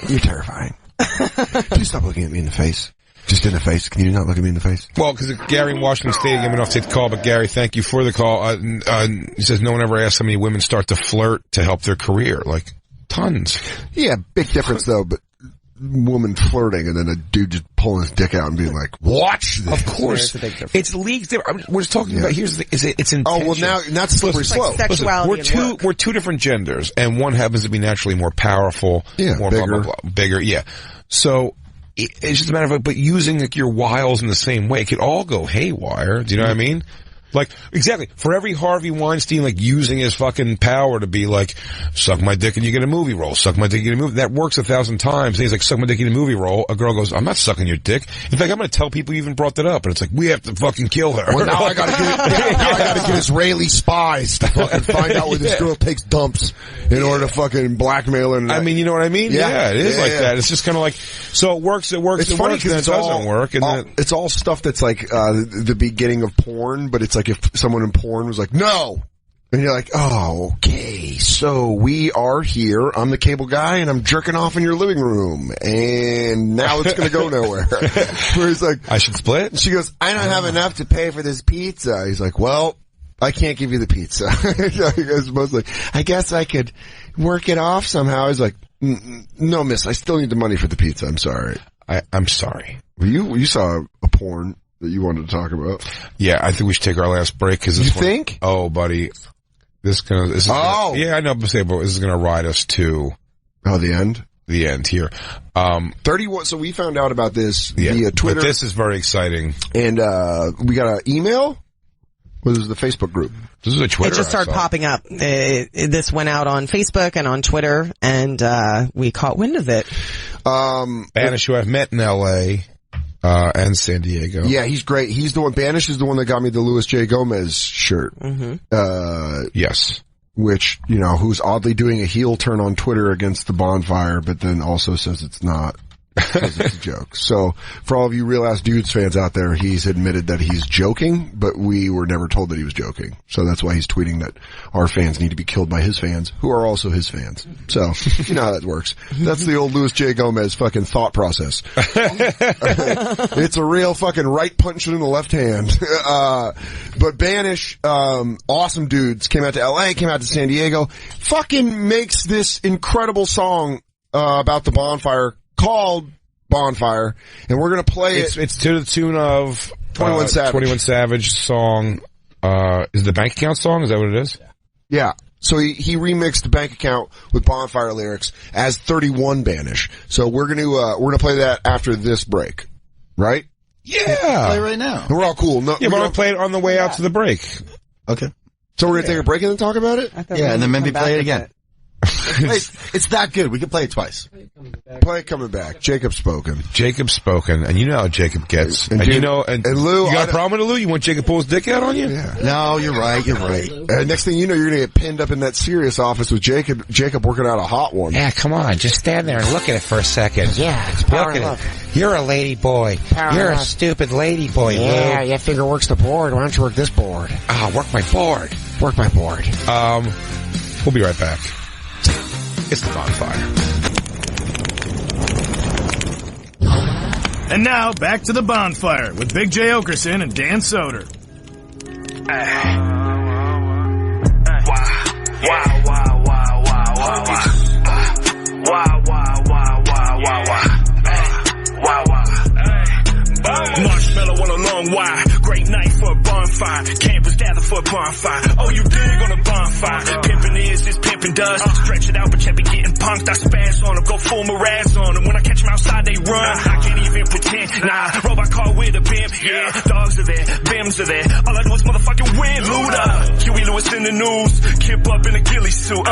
You're terrifying. Please stop looking at me in the face. Just in the face. Can you not look at me in the face? Well, because Gary in Washington State, again, we don't have to take the call, but Gary, thank you for the call. He says no one ever asks how many women start to flirt to help their career. Like, tons. Yeah, big difference though, but woman flirting and then a dude just pulling his dick out and being like, watch this. Of course. It's leagues different. We're just talking about, it's intention. Oh, well now, that's slippery slope. Like sexuality we're two different genders, and one happens to be naturally more powerful, more bigger. blah, blah, blah, bigger, yeah. So, it's just a matter of, but using like your wiles in the same way, it could all go haywire. Do you know what I mean? Like, exactly. For every Harvey Weinstein, like, using his fucking power to be like, suck my dick and you get a movie role. Suck my dick and you get a movie. That works 1,000 times. And he's like, suck my dick and you get a movie role. A girl goes, I'm not sucking your dick. In fact, I'm going to tell people you even brought that up. And it's like, we have to fucking kill her. Well, now I got to get Israeli spies to fucking find out where this girl takes dumps in order to fucking blackmail her. I mean, you know what I mean? Yeah, it is like that. It's just kind of like, so it works, it's funny because it doesn't work. And it's all stuff that's like, the beginning of porn, but it's like if someone in porn was like, no! And you're like, oh, okay, so we are here, I'm the cable guy, and I'm jerking off in your living room, and now it's gonna go nowhere. Where he's like, I should split? She goes, I don't have enough to pay for this pizza. He's like, well, I can't give you the pizza. He goes, mostly, I guess I could work it off somehow. He's like, no, miss, I still need the money for the pizza, I'm sorry. I'm sorry. You saw a porn that you wanted to talk about. Yeah, I think we should take our last break because you think? Oh, buddy, yeah, I know, but this is going to ride us to the end. The end here. 31. So we found out about this via Twitter. But this is very exciting, and we got an email. What is the Facebook group? This is a Twitter. It just started popping up. This went out on Facebook and on Twitter, and we caught wind of it. Banish, who I've met in L.A. And San Diego. Yeah, he's great. He's the one, Banish is the one that got me the Louis J. Gomez shirt. Mm-hmm. Yes. Which, who's oddly doing a heel turn on Twitter against the Bonfire, but then also says it's not. Because it's a joke. So, for all of you Real Ass Dudes fans out there, he's admitted that he's joking, but we were never told that he was joking. So that's why he's tweeting that our fans need to be killed by his fans, who are also his fans. So, you know how that works. That's the old Louis J. Gomez fucking thought process. It's a real fucking right punch in the left hand. But Banish, awesome dudes, came out to LA, came out to San Diego, fucking makes this incredible song, about the Bonfire, called Bonfire, and we're gonna play it. It's to the tune of 21 Savage. 21 Savage song. Is it the Bank Account song? Is that what it is? Yeah. So he remixed the Bank Account with Bonfire lyrics as 31 Banish. So we're gonna play that after this break. Right? Yeah. Play right now. We're all cool. No, yeah, but we'll play it on the way out to the break. Okay. So we're gonna take a break and then talk about it? Yeah, and then maybe play it again. It's that good. We can play it twice. Play it coming back. Jacob's spoken. Jacob's spoken, and you know how Jacob gets. And you know, and Lou, you got a problem with Lou? You want Jacob to pull his dick out on you? Yeah. No, you're right. You're right. Next thing you know, you're gonna get pinned up in that serious office with Jacob working out a hot one. Yeah, come on. Just stand there and look at it for a second. Yeah, it's power Look at love. it. You're a lady boy. You're a stupid lady boy, Yeah, Lou. your finger works the board. Why don't you work this board? Ah, work my board. Work my board. We'll be right back. It's the Bonfire. And now, back to the Bonfire with Big J. Oakerson and Dan Soder. Marshmallow on a long wire. Great night for a bonfire. Campers gather for a bonfire. Oh, you dig on a bonfire. Pimpin' is pimpin' does. Stretch it out, but you be getting punked. I spaz on them, go full Mraz on them. When I catch them outside, they run. I can't even pretend. Nah, robot car with a bimp. Yeah, dogs are there, bims are there. All I do is motherfucking win. Luda. Huey Lewis in the news. Kip up in a ghillie suit.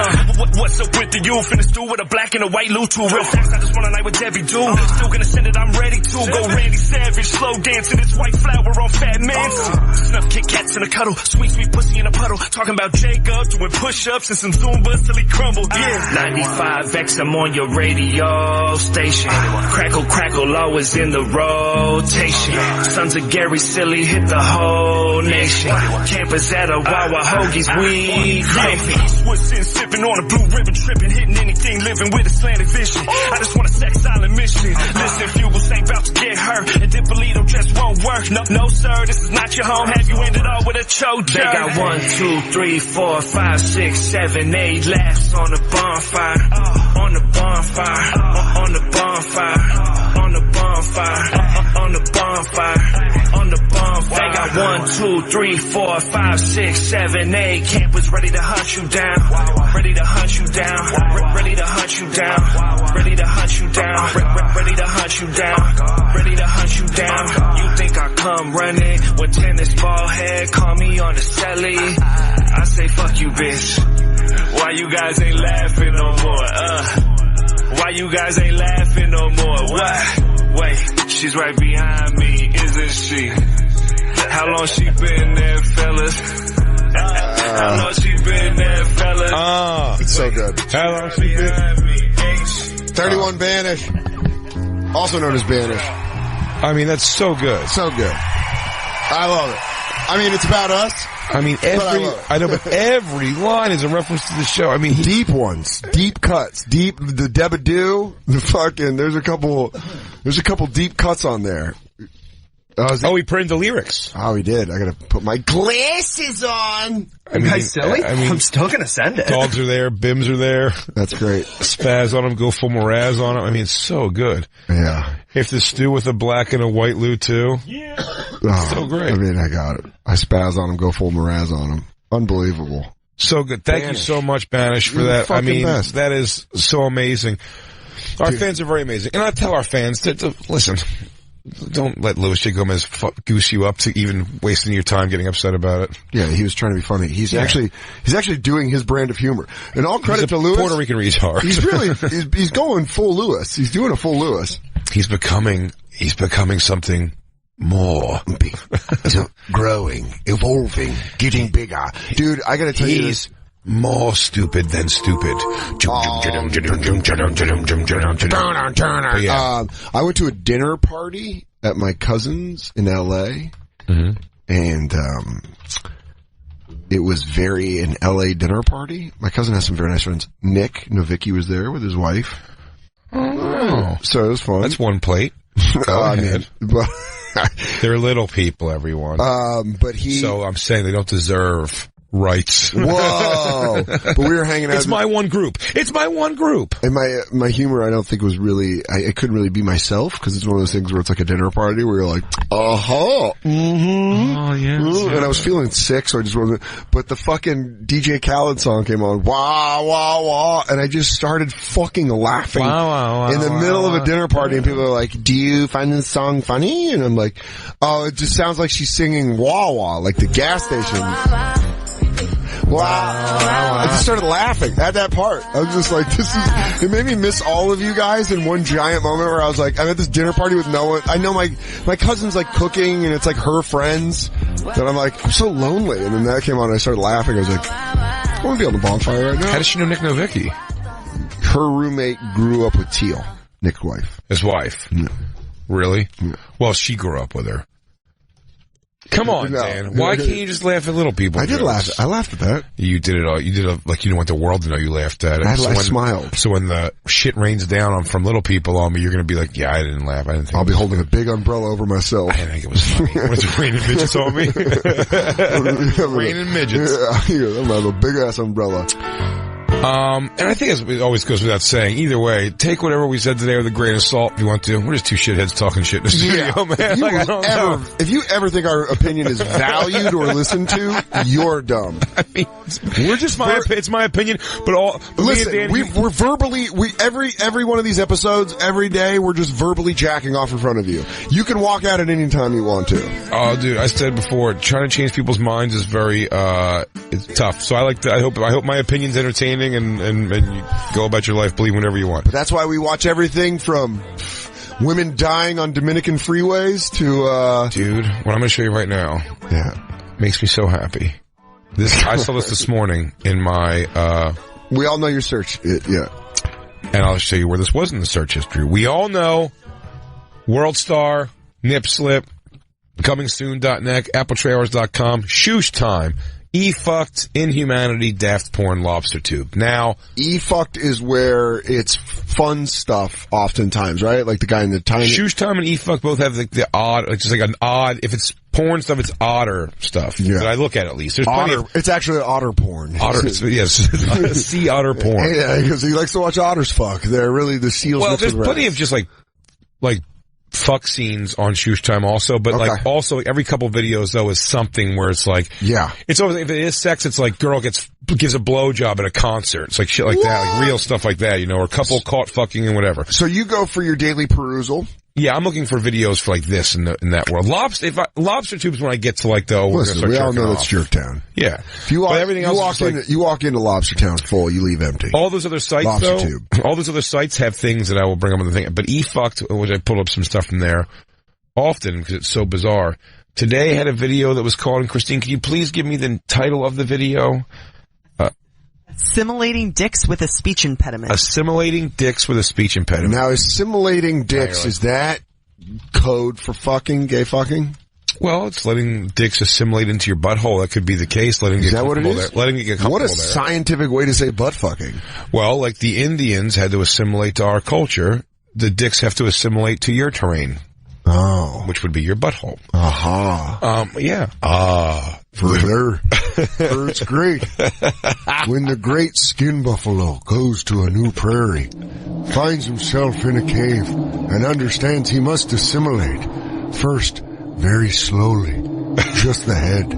What's up with the youth? Finna stew with a black and a white loot too. Real fast, I just want a night with Debbie Dude. Still gonna send it, I'm ready to. Go Randy Savage, slow dancing. It's white flower on Fat Manson. Snuff Kit Kats in a cuddle. Sweet, sweet pussy in a puddle. Talking about Jacob doing push-ups and some Zumbas till he crumbled. Yeah. 95X, I'm on your radio station. Crackle, crackle, always in the rotation. Sons of Gary Silly hit the whole nation. Campers at a Wawa Hoagies, we craving. Swiss in sipping on a blue ribbon, tripping, hitting anything, living with a slanted vision. I just want a sex silent mission. Listen, Fugles ain't about to get hurt, and Dippolito just won't work. No, sir, this is not your home. Have you ended all with a choke? They got 1, 2, 3, 4, 5, 6, 7, 8 laughs on the bonfire. On the bonfire. On the bonfire. On the bonfire. On the bonfire. On the bonfire. They got 1, 2, 3, 4, 5, 6, 7, 8 campers ready to hunt you down. Ready to hunt you down. Ready to hunt you down. Ready to hunt you down. Ready to hunt you down. Ready to hunt you down. You think I come running with tennis ball head? Call me on the celly. I say fuck you, bitch. Why you guys ain't laughing no more? Why you guys ain't laughing no more? Why? Wait, she's right behind me, isn't she? How long she been there, fellas? How long she been there, fellas? It's so good. How long she been? 31 Banish. Also known as Banish. I mean, that's so good. So good. I love it. I mean, it's about us. I mean, I know, but every line is a reference to the show. I mean, deep ones, deep cuts, the Debadoo, the fucking, there's a couple deep cuts on there. He printed the lyrics. Oh, he did. I gotta put my glasses on. I mean, silly? I'm still gonna send it. Dogs are there, bims are there. That's great. Spaz on them, go full Mraz on them. I mean, it's so good. Yeah. If the stew with a black and a white Lou too. Yeah. So great. I mean, I got it. I spaz on him, go full Mraz on him. Unbelievable. So good. Thank you so much, Banish, for that. I mean, that is so amazing. Our fans are very amazing. And I tell our fans to listen, don't let Louis J. Gomez goose you up to even wasting your time getting upset about it. Yeah, he was trying to be funny. He's actually doing his brand of humor. And all credit to Louis. Puerto Rican retard. He's going full Louis. He's doing a full Louis. He's becoming something more. Growing, evolving, getting bigger. Dude, I gotta tell you this. More stupid than stupid. I went to a dinner party at my cousin's in LA, and it was an LA dinner party. My cousin has some very nice friends. Nick Novicki was there with his wife. Oh, so it was fun. That's one plate. Go ahead. They're little people, everyone. So I'm saying they don't deserve Right. Whoa. But we were hanging out. It's my one group. It's my one group. And my humor, I don't think was really, I couldn't really be myself because it's one of those things where it's like a dinner party where you're like, mm-hmm. Oh, yes. And I was feeling sick, so I just wasn't, but the fucking DJ Khaled song came on, wah, wah, wah, and I just started fucking laughing in the middle of a dinner party, and people are like, do you find this song funny? And I'm like, oh, it just sounds like she's singing wah, wah, like the gas station. Wow. I just started laughing at that part. I was just like, it made me miss all of you guys in one giant moment where I was like, I'm at this dinner party with no one. I know my cousin's like cooking and it's like her friends. And I'm like, I'm so lonely. And then that came on and I started laughing. I was like, I want to be on the Bonfire right now. How does she know Nick Novicki? Her roommate grew up with Teal, Nick's wife. His wife? Yeah. Really? Yeah. Well, she grew up with her. Come on, Dan. Why can't you just laugh at little people? I did laugh. I laughed at that. You did it all. You did it like you didn't want the world to know you laughed at it. I smiled. So when the shit rains down from little people on me, you're going to be like, yeah, I didn't laugh. I didn't think I'll be holding a big umbrella over myself. I didn't think it was funny. Was it raining midgets on me? Raining midgets. Yeah, I'm going to have a big ass umbrella. And I think it always goes without saying, either way, take whatever we said today with a grain of salt if you want to. We're just two shitheads talking shit in the studio, man. If you ever think our opinion is valued or listened to, you're dumb. I mean, it's my opinion, but listen, we're verbally, every one of these episodes, every day, we're just verbally jacking off in front of you. You can walk out at any time you want to. Oh, dude, I said before, trying to change people's minds is very, it's tough. So I hope my opinion's entertaining and you go about your life, believe whatever you want. But that's why we watch everything from women dying on Dominican freeways to, Dude, what I'm gonna show you right now. Yeah. Makes me so happy. I saw this morning in my, we all know your search, yeah. And I'll show you where this was in the search history. We all know World Star, Nip Slip, ComingSoon.net, AppleTreeHours.com, Shoosh Time, E-Fucked, Inhumanity, Daft Porn, Lobster Tube. Now, E-Fucked is where it's fun stuff oftentimes, right? Like the guy in the tiny... Shoosh Time and E-Fucked both have the odd, like just like an odd, if it's porn stuff, it's odder stuff. Yeah. That I look at least. There's plenty of... It's actually otter porn. Yes. Sea otter porn. Yeah, because he likes to watch otters fuck. They're really the seals. Well, there's plenty of just like fuck scenes on Shoosh Time also, but also every couple videos though is something where it's like, yeah, it's always, if it is sex, it's like girl gives a blowjob at a concert. It's like shit like that, like real stuff like that, or a couple caught fucking and whatever. So you go for your daily perusal. Yeah, I'm looking for videos for like this in that world. Lobster Tubes when I get to like listen, we all know it's Jerktown. Yeah. If you walk into Lobster Town full, you leave empty. All those other sites all those other sites have things that I will bring up on the thing. But E-Fucked, which I pulled up some stuff from there often because it's so bizarre. Today I had a video that was called, and Christine, can you please give me the title of the video? Assimilating dicks with a speech impediment. Assimilating dicks with a speech impediment. Now, assimilating dicks, is that code for fucking, gay fucking? Well, it's letting dicks assimilate into your butthole. That could be the case. Letting it get comfortable there. Letting it get comfortable there. What a there. scientific way to say butt fucking. Well, like the Indians had to assimilate to our culture, the dicks have to assimilate to your terrain. Oh. Which would be your butthole. Aha. Yeah. Further. It's great. When the great skin buffalo goes to a new prairie, finds himself in a cave, and understands he must assimilate. First, very slowly, just the head.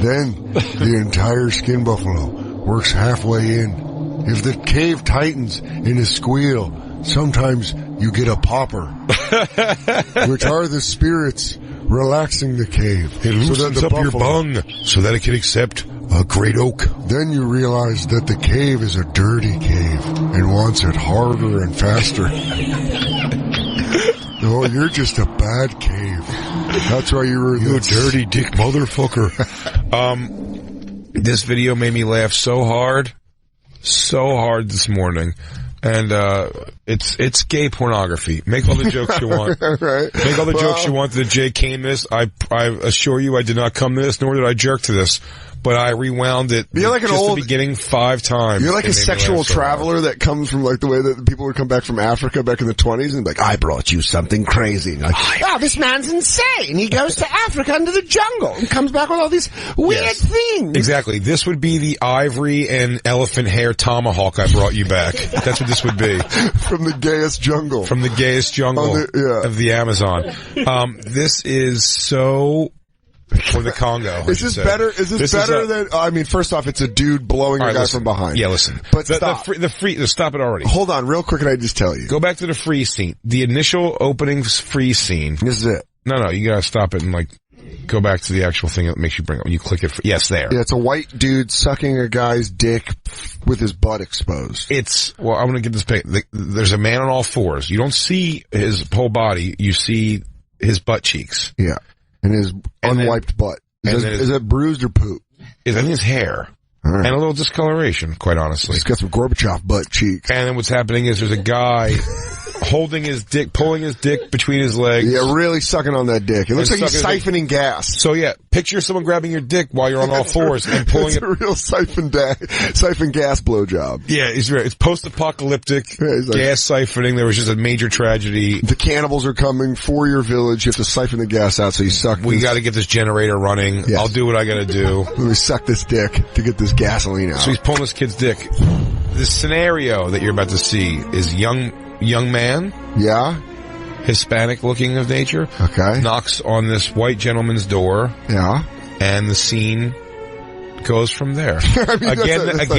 Then, the entire skin buffalo works halfway in. If the cave tightens in a squeal, sometimes you get a popper, which are the spirits relaxing the cave. It loosens up your bung so that it can accept a great oak. Then you realize that the cave is a dirty cave and wants it harder and faster. Oh, you're just a bad cave. That's why you dirty dick motherfucker. This video made me laugh so hard this morning. And, it's gay pornography. Make all the jokes you want. Right. Make all the jokes you want that Jay came to this. I assure you I did not come to this, nor did I jerk to this. but I rewound it You're like the beginning 5 times. You're like a sexual traveler that comes from like the way that people would come back from Africa back in the 20s and be like, I brought you something crazy. Like, oh, this man's insane. He goes to Africa into the jungle and comes back with all these weird things. Exactly. This would be the ivory and elephant hair tomahawk I brought you back. That's what this would be. From the gayest jungle. From the gayest jungle of the Amazon. This is so... Or the Congo. Is this better? Is this better than? I mean, first off, it's a dude blowing a guy from behind. Yeah, listen. But stop it already. Hold on, real quick, and I just tell you. Go back to the freeze scene. The initial opening freeze scene. This is it. No, you gotta stop it and like go back to the actual thing that makes you bring it. You click it. Yes, there. Yeah, it's a white dude sucking a guy's dick with his butt exposed. I'm gonna get this pic. There's a man on all fours. You don't see his whole body. You see his butt cheeks. Yeah. And his unwiped butt. Is that bruised or poop? I think it's hair. Right. And a little discoloration, quite honestly. He's got some Gorbachev butt cheeks. And then what's happening is there's a guy holding his dick, pulling his dick between his legs. Yeah, really sucking on that dick. It looks like he's siphoning gas. So yeah, picture someone grabbing your dick while you're on all fours and pulling it. It's a real siphon gas blowjob. Yeah, it's post-apocalyptic gas siphoning. There was just a major tragedy. The cannibals are coming for your village. You have to siphon the gas out so you suck. We gotta get this generator running. Yes. I'll do what I gotta do. Let me suck this dick to get this gasoline out. So he's pulling this kid's dick. The scenario that you're about to see is young man. Yeah. Hispanic looking of nature. Okay. Knocks on this white gentleman's door. Yeah. And the scene goes from there. I mean, the clip. He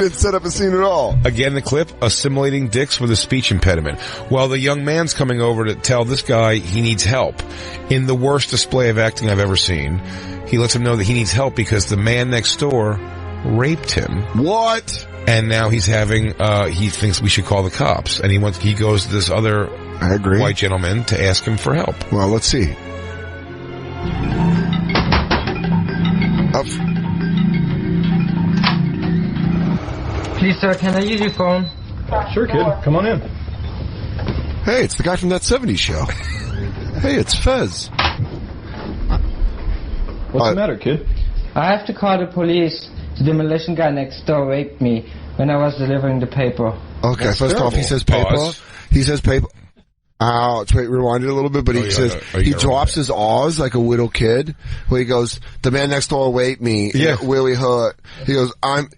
didn't set up a scene at all. Again, the clip, assimilating dicks with a speech impediment. Well, the young man's coming over to tell this guy he needs help. In the worst display of acting I've ever seen, he lets him know that he needs help because the man next door raped him. What? And now he's having, he thinks we should call the cops. And he goes to this other white gentleman to ask him for help. Well, let's see. Please, sir, can I use your phone? Sure, kid. Come on in. Hey, it's the guy from that 70s show. Hey, it's Fez. What's the matter, kid? I have to call the police. The demolition guy next door raped me when I was delivering the paper. Okay, that's first off, he says paper. Pause. He says paper. Ouch, wait, rewind it a little bit, but he says, he drops his awes like a little kid, where he goes, the man next door raped me. Yeah. Willie hurt. He goes, I'm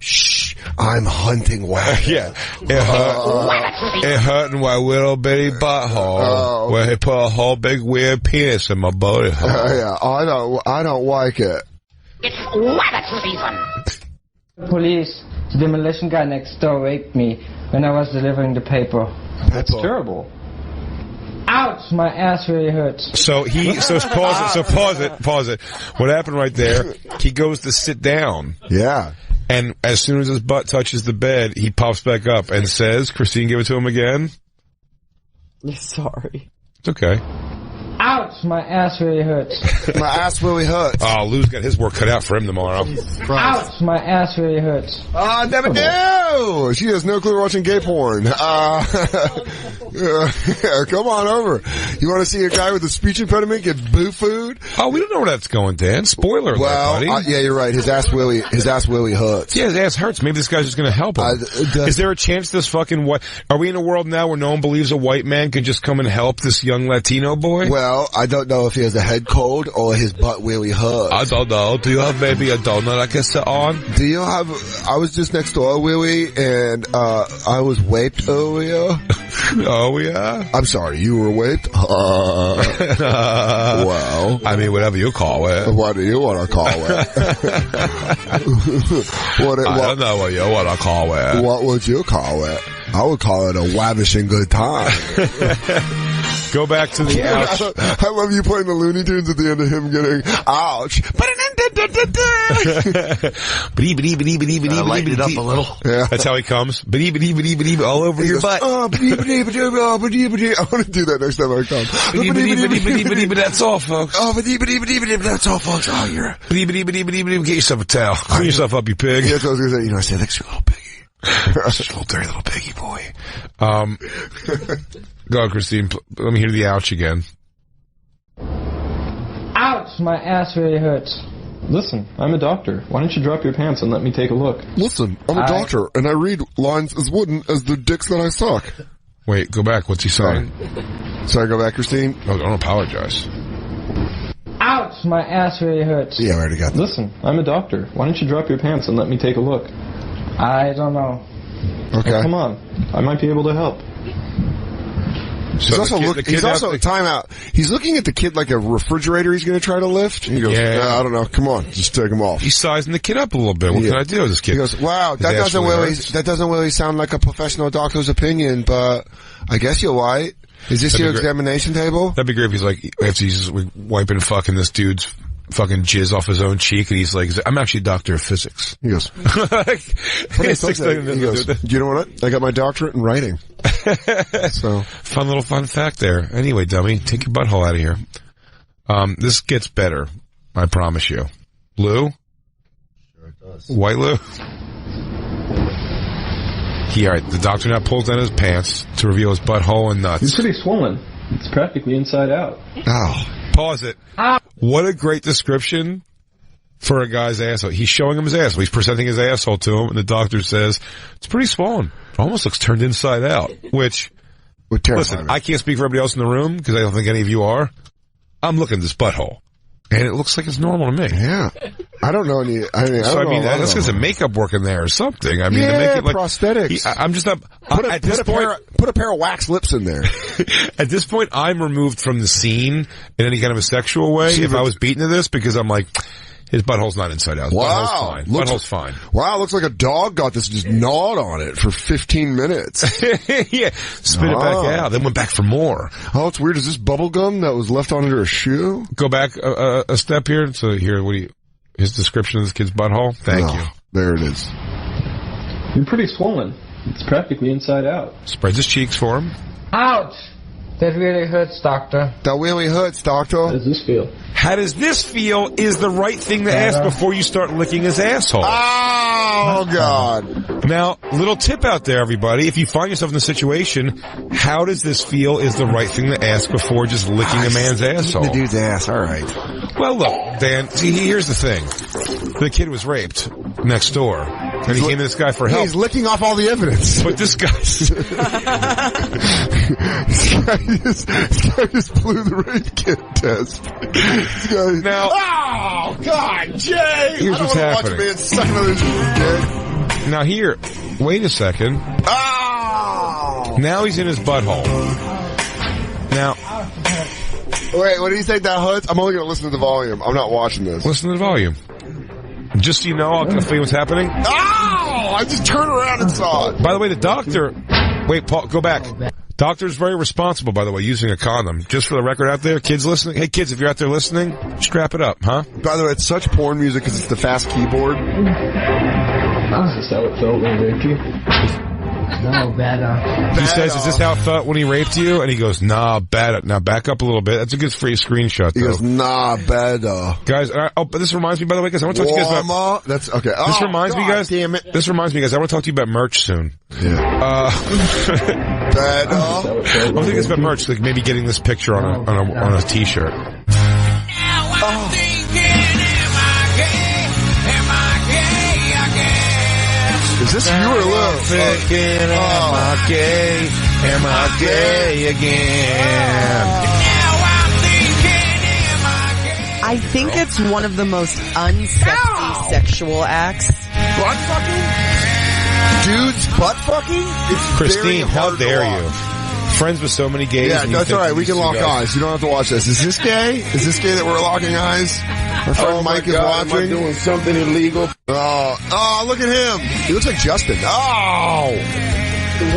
hunting whack. Yeah. It hurt in my little bitty butthole, where he put a whole big weird penis in my booty hole. Yeah, I don't like it. It's rabbit season. Police, the demolition guy next door raped me when I was delivering the paper. That's terrible. Ouch, my ass really hurts. So pause it. What happened right there, he goes to sit down. Yeah. And as soon as his butt touches the bed, he pops back up and says, Christine, give it to him again. Sorry. It's okay. Ouch, my ass really hurts. My ass really hurts. Oh, Lou's got his work cut out for him tomorrow. Ouch, my ass really hurts. Never do! She has no clue we're watching gay porn. Come on over. You want to see a guy with a speech impediment get boo food? Oh, we don't know where that's going, Dan. Spoiler alert, buddy. Yeah, you're right. His ass really hurts. Yeah, his ass hurts. Maybe this guy's just gonna help him. Is there a chance this fucking are we in a world now where no one believes a white man can just come and help this young Latino boy? Well, I don't know if he has a head cold or his butt really hurts. I don't know. Do you have maybe a donut I can sit on? I was just next door, Willie, and I was raped earlier. Oh, yeah? I'm sorry, you were raped? Well. I mean, whatever you call it. What do you want to call it? I don't know what you want to call it. What would you call it? I would call it a lavishing good time. Go back to the ouch. I love you playing the Looney Tunes at the end of him getting ouch. Lighten it up a little. Yeah. That's how he comes. All over your butt. I want to do that next time I come. That's all, folks. That's all, folks. Oh, you're. Get yourself a towel. Clean yourself up, you pig. That's what I was going to say. I say, thanks, you little piggy. Such a little dirty little piggy boy. Go, Christine. Let me hear the ouch again. Ouch, my ass really hurts. Listen, I'm a doctor. Why don't you drop your pants and let me take a look? Listen, I'm a doctor, and I read lines as wooden as the dicks that I suck. Wait, go back. What's he saying? Sorry, go back, Christine? No, don't apologize. Ouch, my ass really hurts. Yeah, I already got that. Listen, I'm a doctor. Why don't you drop your pants and let me take a look? I don't know. Okay. Oh, come on. I might be able to help. He's also time out. He's looking at the kid like a refrigerator he's going to try to lift. He goes, I don't know. Come on, just take him off. He's sizing the kid up a little bit. What can I do with this kid? He goes, wow, that doesn't really sound like a professional doctor's opinion, but I guess you're right. Is this your examination table? That'd be great if he's like, if he's wiping fucking this dude's fucking jizz off his own cheek, and he's like, I'm actually a doctor of physics. He goes, do you know what? I got my doctorate in writing. So fun fact there. Anyway, dummy, take your butthole out of here. This gets better, I promise you. Lou? Sure it does. White Lou? Alright, the doctor now pulls down his pants to reveal his butthole and nuts. He's pretty swollen. It's practically inside out. Oh. Pause it. What a great description for a guy's asshole. He's showing him his asshole. He's presenting his asshole to him, and the doctor says, it's pretty swollen. It almost looks turned inside out, which, listen, I can't speak for everybody else in the room, because I don't think any of you are. I'm looking at this butthole, and it looks like it's normal to me. Yeah. I don't know any, that's because of makeup work in there or something. I mean, to make it like prosthetics. I'm just not, put a pair of wax lips in there. At this point, I'm removed from the scene in any kind of a sexual way if I was beaten to this, because I'm like, his butthole's not inside out. His butthole's fine. Butthole's fine. Wow, looks like a dog got this, just gnawed on it for 15 minutes. Yeah. Spit it back out. Then went back for more. Oh, it's weird. Is this bubble gum that was left under a shoe? Go back a step here. So here, his description of this kid's butthole? Thank you. There it is. You're pretty swollen. It's practically inside out. Spreads his cheeks for him. Ouch! That really hurts, doctor. That really hurts, doctor. How does this feel? How does this feel is the right thing to ask before you start licking his asshole. Oh, God. Now, little tip out there, everybody. If you find yourself in a situation, how does this feel is the right thing to ask before just licking a man's asshole. The dude's ass, all right. Well, look, Dan, see, here's the thing. The kid was raped next door, and he came to this guy for help. He's licking off all the evidence. But this guy just blew the rape kit test. Now, oh, God, Jay! Here's what's happening. Watch a man suck another dick. Now here, wait a second. Oh! Now he's in his butthole. Now, wait, what did he say that hurts? I'm only going to listen to the volume. I'm not watching this. Listen to the volume. Just so you know, I'll tell you what's happening. Oh! I just turned around and saw it. By the way, the doctor... Wait, Paul, go back. Doctor's very responsible, by the way, using a condom. Just for the record out there, kids listening. Hey, kids, if you're out there listening, strap it up, huh? By the way, it's such porn music because it's the fast keyboard. Is this how it felt when he raped you? No, better. He says, is this how it felt when he raped you? And he goes, nah, better. Now back up a little bit. That's a good free screenshot, though. He goes, nah, better. Guys, but this reminds me, by the way, guys, I want to talk to you guys about... That's, okay. This reminds me, guys... Damn it. This reminds me, guys, I want to talk to you about merch soon. Yeah. Better. I'm thinking about merch, like maybe getting this picture on a t-shirt. Is this you or Lou? Thinking, am I gay? Am I gay again? I think it's one of the most unsexy sexual acts. Butt fucking? Dudes butt fucking? It's Christine, how dare you? Friends with so many gays. Yeah, that's alright. We can lock eyes. You don't have to watch this. Is this gay? Is this gay that we're locking eyes? Our friend Mike is watching. Am I doing something illegal? Oh, look at him. He looks like Justin. Oh!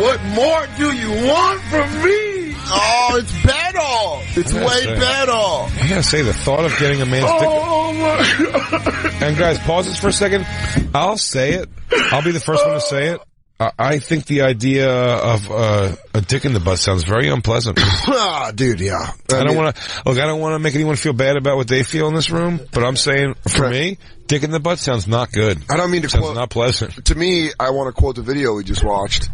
What more do you want from me? Oh, it's better. It's way better. I gotta say, the thought of getting a man's dick... Oh my God. And guys, pause this for a second. I'll say it. I'll be the first one to say it. I think the idea of a dick in the butt sounds very unpleasant. Dude, yeah. I don't want to make anyone feel bad about what they feel in this room, but I'm saying, for me, dick in the butt sounds not good. I don't mean to sounds quote... not pleasant. To me, I want to quote the video we just watched.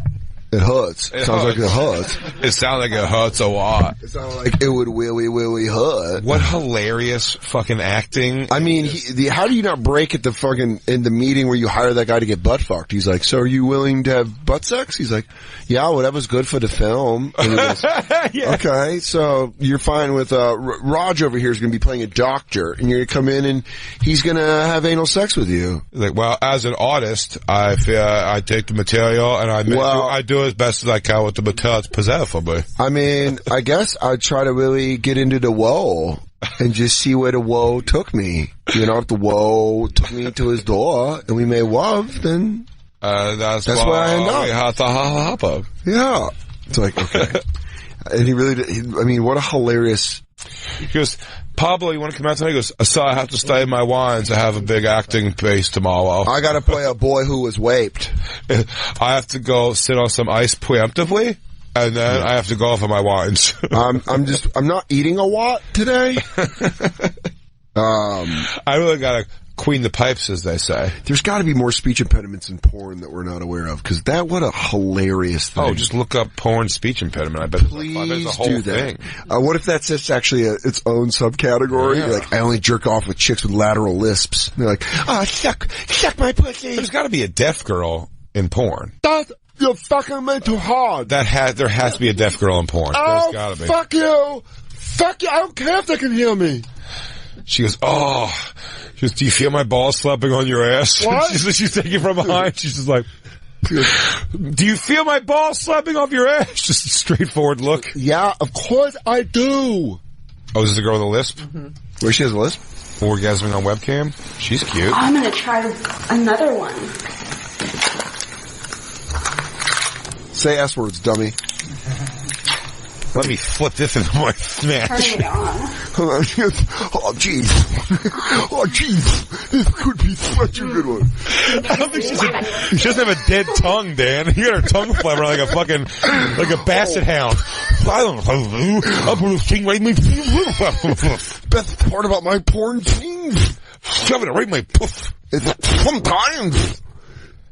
It hurts. It sounds like it hurts. It sounds like it hurts a lot. It sounds like it would really hurt. What hilarious fucking acting. I mean, how do you not break at the fucking, in the meeting where you hire that guy to get butt fucked? He's like, so are you willing to have butt sex? He's like, yeah, whatever's good for the film. And he goes, okay, so you're fine with, Raj over here is going to be playing a doctor, and you're going to come in and he's going to have anal sex with you. Like, well, as an artist, I feel I take the material and I do as best as I can with the material that's presented for me. I mean, I guess I'd try to really get into the woe and just see where the woe took me. You know, if the woe took me to his door and we made love, then that's where I end up. We have to hop up. Yeah. It's like, okay. And he really did, I mean, what a hilarious... He goes, Pablo, you want to come out tonight? He goes, so I have to study my wines. I have a big acting base tomorrow. I got to play a boy who was raped. I have to go sit on some ice preemptively, and then I have to go for my wines. I'm not eating a lot today. I really got to queen the pipes, as they say. There's got to be more speech impediments in porn that we're not aware of, because what a hilarious thing. Oh, just look up porn speech impediment. I bet there's a whole do that. thing. What if that's just actually its own subcategory? Yeah. Like, I only jerk off with chicks with lateral lisps. And they're like, suck my pussy. There's got to be a deaf girl in porn. You're fucking meant too hard. There has to be a deaf girl in porn. Oh, there's gotta be. Fuck you. I don't care if they can hear me. She goes, she goes, do you feel my balls slapping on your ass? What? She's taking from behind. She's just like, do you feel my balls slapping off your ass? Just a straightforward look. Yeah, of course I do. Oh, is this the girl with a lisp? Mm-hmm. Where she has a lisp? Orgasming on webcam? She's cute. I'm gonna try another one. Say S words, dummy. Let me flip this into my smash. Turn it on. Oh, jeez. Oh, jeez. This could be such a good one. I don't think she doesn't have a dead tongue, Dan. You got her tongue flapping like a basset hound. I don't know. I'll put a thing right in my... Best part about my porn scenes. Shoving it right in my poof. Sometimes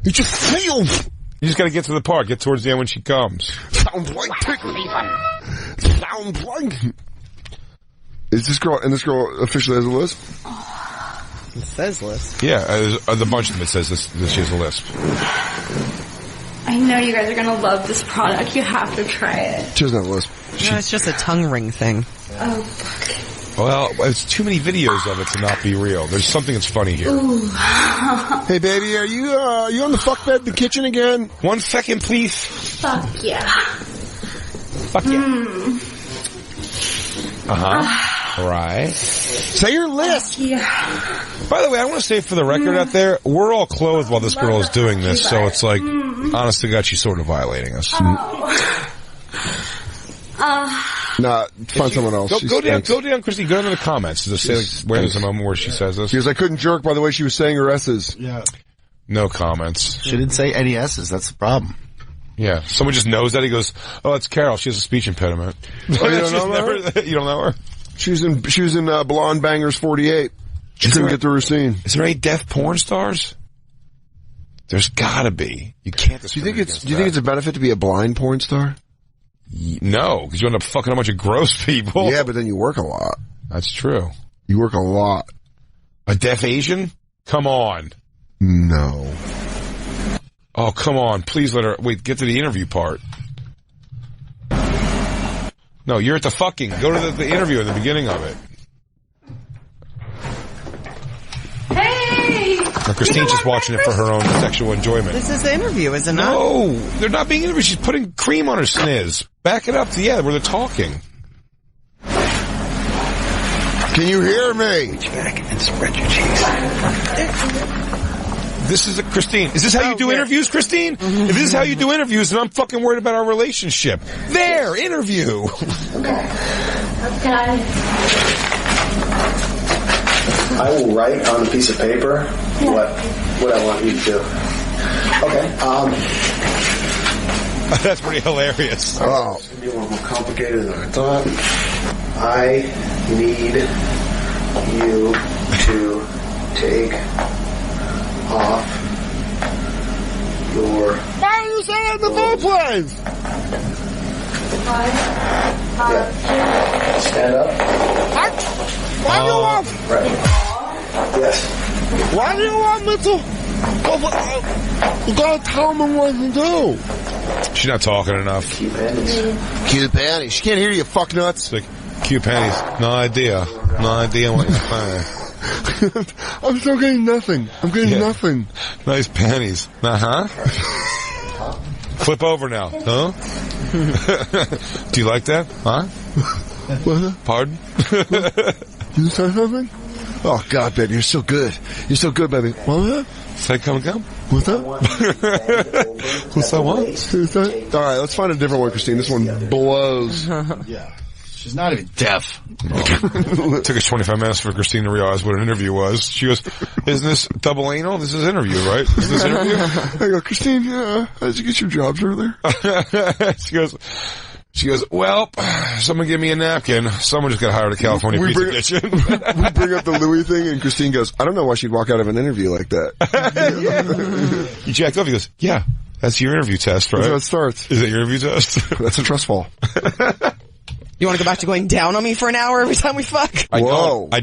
it just feels. You just got to get to the part. Get towards the end when she comes. Sounds like tickle. Sounds like. Is this girl? And this girl officially has a lisp. It says lisp. Yeah, the bunch of them it says this she has a lisp. I know you guys are gonna love this product. You have to try it. She doesn't have a lisp. No, it's just a tongue ring thing. Oh, fuck. Well, it's too many videos of it to not be real. There's something that's funny here. Ooh. Hey, baby, are you on the fuck bed in the kitchen again? 1 second, please. Fuck yeah. Fuck yeah. Uh-huh. Right. Say your list. Yeah. By the way, I want to say for the record out there, we're all clothed while this girl is doing this, so it's like, honest to God, she's sort of violating us. Nah, find someone else. Go down, Christy. Go down to the comments. Just say, like, where there's a moment where she says this. Because I couldn't jerk by the way she was saying her S's. Yeah. No comments. She didn't say any S's. That's the problem. Yeah. Someone just knows that. He goes, oh, it's Carol. She has a speech impediment. Oh, you don't know her? You don't know her? She was in Blonde Bangers 48. She couldn't get through her scene. Is there any deaf porn stars? There's gotta be. You can't. Do you think it's a benefit to be a blind porn star? No, because you end up fucking a bunch of gross people. Yeah, but then you work a lot. That's true. You work a lot. A deaf Asian? Come on. No. Oh, come on. Please let her... Wait, get to the interview part. No, you're at the fucking... Go to the interview at the beginning of it. Hey! Now, Christine's just watching it for her own sexual enjoyment. This is the interview, is it not? No, they're not being interviewed. She's putting cream on her sniz. Back it up to, where they're talking. Can you hear me? Back and spread your cheeks. This is Christine. Is this how you do interviews, Christine? If this is how you do interviews, then I'm fucking worried about our relationship. There, interview. Okay. I will write on a piece of paper what I want you to do. Okay. That's pretty hilarious. Oh. It's going to be a little more complicated than I thought. I need you to take off your why did you say that in the phone, please? Stand up. Why do you want... Right. Yes. Why do you want me to... You gotta tell me what to do. She's not talking enough. Cute panties. Cute panties. She can't hear you, fuck nuts. It's like, cute panties. No idea what you're saying. I'm still getting nothing. I'm getting nothing. Nice panties. Uh-huh. Flip over now. Huh? Do you like that? Huh? Pardon? You say something? Oh, God, baby, you're so good. You're so good, baby. What was that? Say come. What's that? What's that one? All right, let's find a different one, Christine. This one blows. Yeah. She's not even deaf. It took us 25 minutes for Christine to realize what an interview was. She goes, isn't this double anal? This is interview, right? Is this interview? I go, Christine, how did you get your jobs earlier? She goes, well, someone give me a napkin. Someone just got hired at California Pizza Kitchen. We bring up the Louis thing, and Christine goes, I don't know why she'd walk out of an interview like that. You jacked up. He goes, yeah, that's your interview test, right? That's how it starts. Is that your interview test? That's a trust fall. You want to go back to going down on me for an hour every time we fuck? I don't.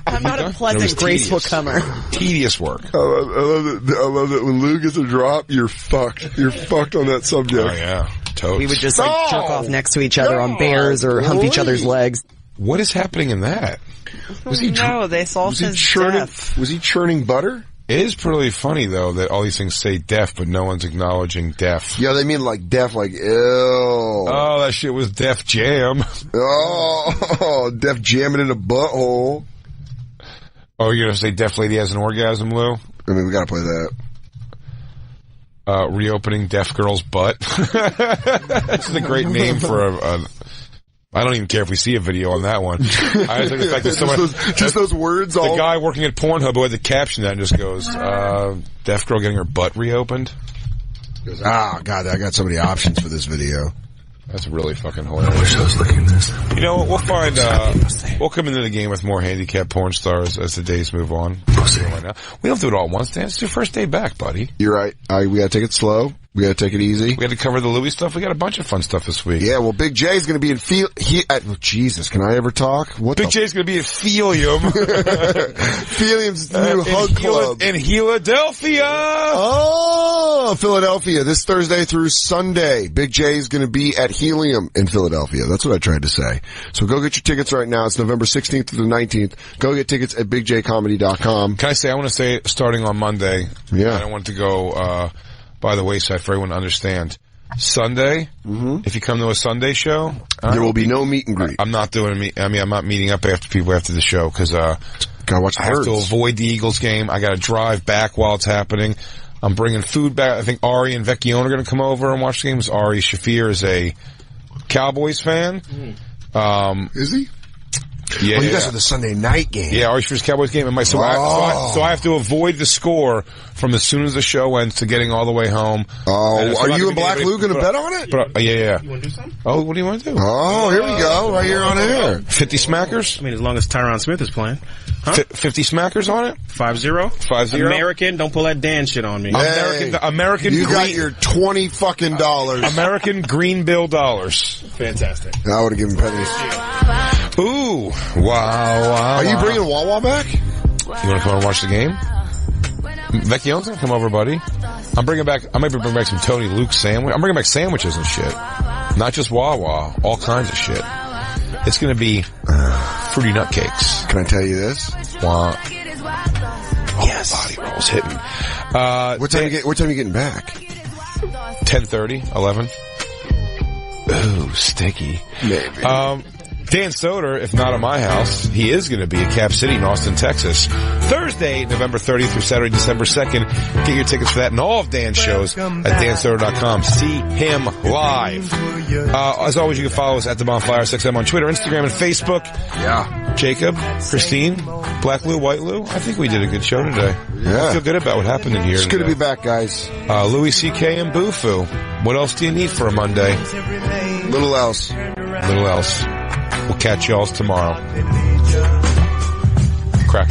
I'm not a pleasant, graceful comer. Tedious work. I love that when Lou gets a drop, you're fucked. You're fucked on that subject. Oh, yeah. Totes. We would just jerk off next to each other on bears or hump each other's legs. What is happening in that? They saw his death. Was he churning butter? It is pretty funny, though, that all these things say deaf, but no one's acknowledging deaf. Yeah, they mean like deaf, like, ew. Oh, that shit was Def Jam. Oh, Def jamming in a butthole. Oh, you're going to say Deaf Lady has an orgasm, Lou? I mean, we got to play that. Reopening Deaf Girl's butt. This is a great name for a I don't even care if we see a video on that one. I just like the fact that someone... just those words all... The guy working at Pornhub who had to caption that and just goes, deaf girl getting her butt reopened. He goes, God, I got so many options for this video. That's really fucking hilarious. I wish I was looking at this. You know, we'll find, we'll come into the game with more handicapped porn stars as the days move on. Right now. We don't do it all at once, Dan. It's your first day back, buddy. You're right. We gotta take it slow. We gotta take it easy. We had to cover the Louis stuff. We got a bunch of fun stuff this week. Yeah, well, Big J's gonna be in Jesus, can I ever talk? Big J's gonna be at Phelium. Phelium's the new hug club. In Philadelphia! Oh, Philadelphia. This Thursday through Sunday. Big J's gonna be at Helium in Philadelphia. That's what I tried to say. So go get your tickets right now. It's November 16th to the 19th. Go get tickets at bigjcomedy.com. Can I say, I want to say, starting on Monday. Yeah. I don't want to go, by the wayside for everyone to understand. Sunday, if you come to a Sunday show, there will be no meet and greet. I'm not doing I'm not meeting up after people after the show because, gotta watch the I have to avoid the Eagles game. I gotta drive back while it's happening. I'm bringing food back. I think Ari and Vecchione are gonna come over and watch the games. Ari Shafir is a Cowboys fan. Is he? Yeah, you guys are the Sunday night game. Yeah, Ari Shafir's Cowboys game. And so I have to avoid the score from as soon as the show ends to getting all the way home. Oh, are you and Black Lou going to bet on it? Yeah. You want to do something? Oh, what do you want to do? Oh, here we go. Right here on air. 50 smackers? I mean, as long as Tyron Smith is playing. Huh? 50 smackers on it? 5-0. 5-0. American, don't pull that Dan shit on me. Hey, American you got your $20 fucking dollars. American green bill dollars. Fantastic. I would have given pennies. Ooh. Wow. Are you bringing Wawa back? You want to come and watch the game? Vecchione's gonna come over, buddy. I might bring back some Tony Luke sandwich. I'm bringing back sandwiches and shit. Not just Wawa. All kinds of shit. It's gonna be fruity nut cakes. Can I tell you this? Wow. Yes. Body rolls hitting. What time are you getting back? 10:30, 11. Ooh, sticky. Maybe. Dan Soder, if not at my house, he is going to be at Cap City in Austin, Texas. Thursday, November 30th through Saturday, December 2nd. Get your tickets for that and all of Dan's shows at dansoder.com. See him live. As always, you can follow us at the Bonfire 6M on Twitter, Instagram, and Facebook. Yeah. Jacob, Christine, Black Lou, White Lou. I think we did a good show today. Yeah. I feel good about what happened in here. It's good to be back, guys. Louis C.K. and Bufu. What else do you need for a Monday? Little else. Little else. We'll catch y'all tomorrow. Crack.